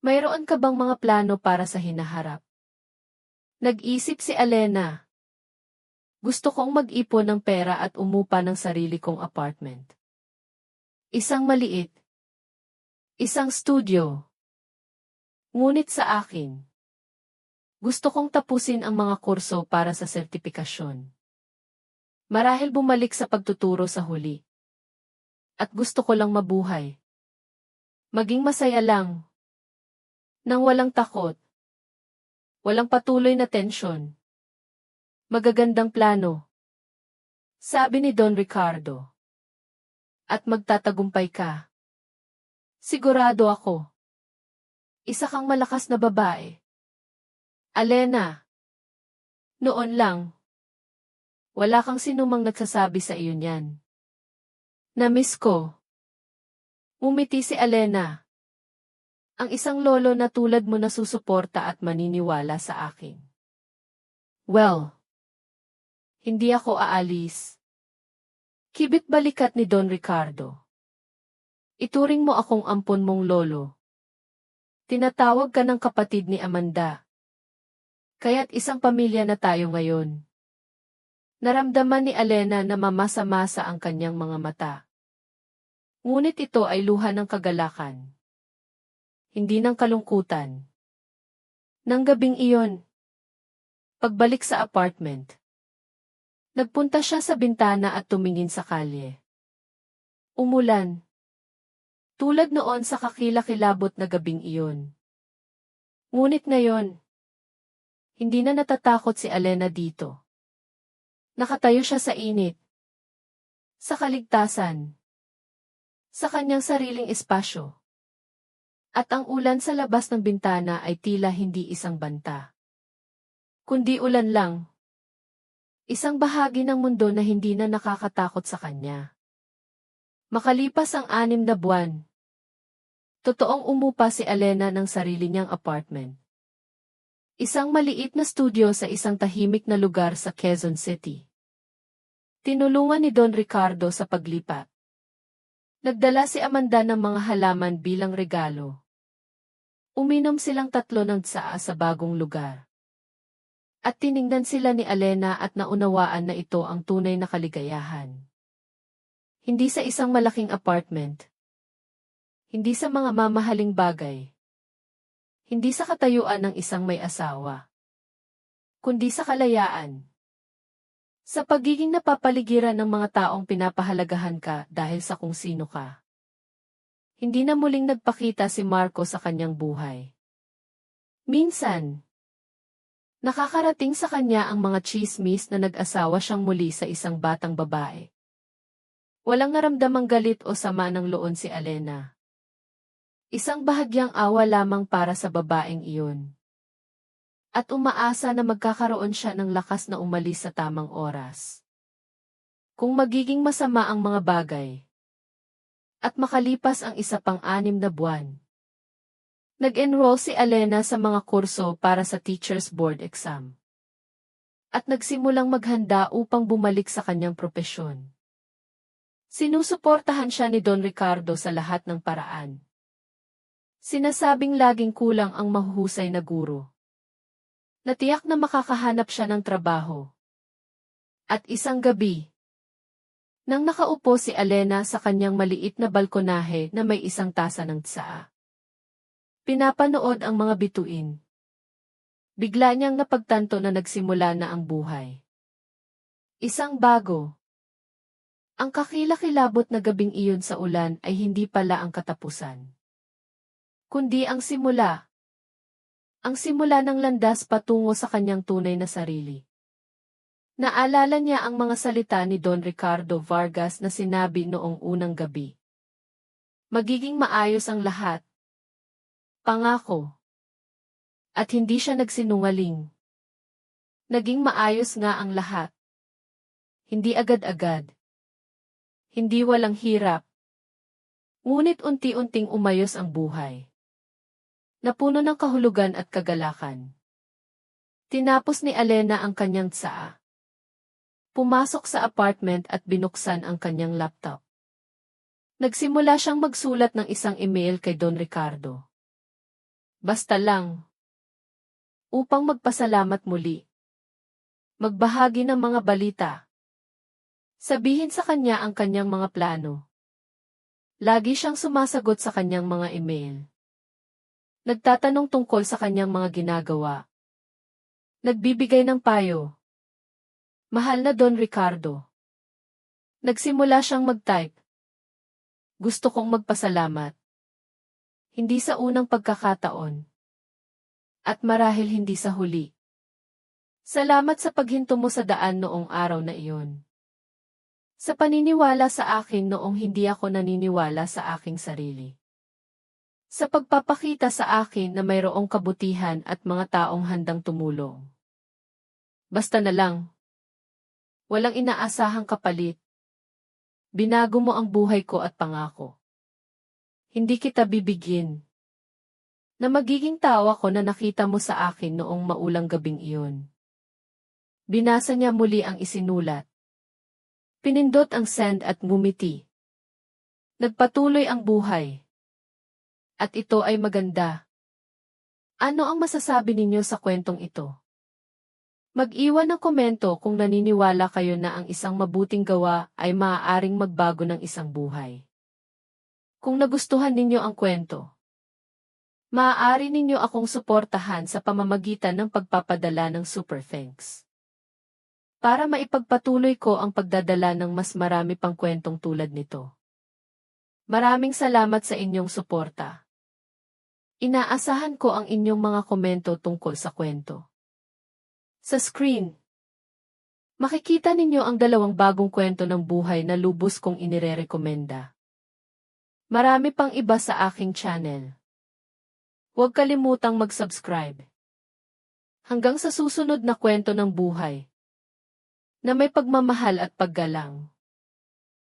Mayroon ka bang mga plano para sa hinaharap? Nag-isip si Elena. Gusto kong mag-ipon ng pera at umupa ng sarili kong apartment. Isang maliit. Isang studio. Ngunit sa akin, gusto kong tapusin ang mga kurso para sa sertipikasyon. Marahil bumalik sa pagtuturo sa huli. At gusto ko lang mabuhay. Maging masaya lang. Nang walang takot. Walang patuloy na tensyon. Magagandang plano. Sabi ni Don Ricardo. At magtatagumpay ka. Sigurado ako. Isa kang malakas na babae. Elena. Noon lang. Wala kang sinumang nagsasabi sa iyo niyan. Namiss ko. Umiti si Elena. Ang isang lolo na tulad mo na susuporta at maniniwala sa akin. Well, hindi ako aalis. Kibit balikat ni Don Ricardo. Ituring mo akong ampon mong lolo. Tinatawag ka ng kapatid ni Amanda. Kaya't isang pamilya na tayo ngayon. Naramdaman ni Elena na mamasa-masa ang kanyang mga mata. Ngunit ito ay luha ng kagalakan. Hindi ng kalungkutan. Nang gabing iyon, pagbalik sa apartment, nagpunta siya sa bintana at tumingin sa kalye. Umulan. Tulad noon sa kakilakilabot na gabing iyon. Ngunit ngayon, hindi na natatakot si Elena dito. Nakatayo siya sa init. Sa kaligtasan. Sa kanyang sariling espasyo. At ang ulan sa labas ng bintana ay tila hindi isang banta. Kundi ulan lang. Isang bahagi ng mundo na hindi na nakakatakot sa kanya. Makalipas ang 6 na buwan. Totoong umupa si Elena ng sarili niyang apartment. Isang maliit na studio sa isang tahimik na lugar sa Quezon City. Tinulungan ni Don Ricardo sa paglipat. Nagdala si Amanda ng mga halaman bilang regalo. Uminom silang 3 ng tsaa sa bagong lugar. At tiningnan sila ni Elena at naunawaan na ito ang tunay na kaligayahan. Hindi sa isang malaking apartment. Hindi sa mga mamahaling bagay. Hindi sa katayuan ng isang may asawa. Kundi sa kalayaan. Sa pagiging napapaligiran ng mga taong pinapahalagahan ka dahil sa kung sino ka. Hindi na muling nagpakita si Marco sa kanyang buhay. Minsan, nakakarating sa kanya ang mga tsismis na nag-asawa siyang muli sa isang batang babae. Walang naramdamang galit o sama ng loob si Elena. Isang bahagyang awa lamang para sa babaeng iyon. At umaasa na magkakaroon siya ng lakas na umalis sa tamang oras. Kung magiging masama ang mga bagay. At makalipas ang 1 pang 6 na buwan. Nag-enroll si Elena sa mga kurso para sa Teacher's Board Exam. At nagsimulang maghanda upang bumalik sa kanyang propesyon. Sinusuportahan siya ni Don Ricardo sa lahat ng paraan. Sinasabing laging kulang ang mahuhusay na guro. Natiyak na makakahanap siya ng trabaho. At isang gabi, nang nakaupo si Elena sa kanyang maliit na balkonahe na may isang tasa ng tsaa. Pinapanood ang mga bituin. Bigla niyang napagtanto na nagsimula na ang buhay. Isang bago. Ang kakilakilabot na gabing iyon sa ulan ay hindi pala ang katapusan. Kundi ang simula. Ang simula ng landas patungo sa kanyang tunay na sarili. Naalala niya ang mga salita ni Don Ricardo Vargas na sinabi noong unang gabi. Magiging maayos ang lahat. Pangako. At hindi siya nagsinungaling. Naging maayos nga ang lahat. Hindi agad-agad. Hindi walang hirap. Ngunit unti-unting umayos ang buhay. Napuno ng kahulugan at kagalakan. Tinapos ni Elena ang kanyang tsaa. Pumasok sa apartment at binuksan ang kanyang laptop. Nagsimula siyang magsulat ng isang email kay Don Ricardo. Basta lang. Upang magpasalamat muli. Magbahagi ng mga balita. Sabihin sa kanya ang kanyang mga plano. Lagi siyang sumasagot sa kanyang mga email. Nagtatanong tungkol sa kanyang mga ginagawa. Nagbibigay ng payo. Mahal na Don Ricardo. Nagsimula siyang mag-type. Gusto kong magpasalamat. Hindi sa unang pagkakataon. At marahil hindi sa huli. Salamat sa paghinto mo sa daan noong araw na iyon. Sa paniniwala sa akin noong hindi ako naniniwala sa aking sarili. Sa pagpapakita sa akin na mayroong kabutihan at mga taong handang tumulong. Basta na lang. Walang inaasahang kapalit. Binago mo ang buhay ko at pangako. Hindi kita bibigyan. Na magiging tao ako na nakita mo sa akin noong maulang gabing iyon. Binasa niya muli ang isinulat. Pinindot ang send at ngumiti. Nagpatuloy ang buhay. At ito ay maganda. Ano ang masasabi ninyo sa kwentong ito? Mag-iwan ng komento kung naniniwala kayo na ang isang mabuting gawa ay maaaring magbago ng isang buhay. Kung nagustuhan ninyo ang kwento, maaari ninyo akong suportahan sa pamamagitan ng pagpapadala ng super thanks. Para maipagpatuloy ko ang pagdadala ng mas marami pang kwentong tulad nito. Maraming salamat sa inyong suporta. Inaasahan ko ang inyong mga komento tungkol sa kwento. Sa screen, makikita ninyo ang 2 bagong kwento ng buhay na lubos kong inirerekomenda. Marami pang iba sa aking channel. Huwag kalimutang mag-subscribe. Hanggang sa susunod na kwento ng buhay, na may pagmamahal at paggalang.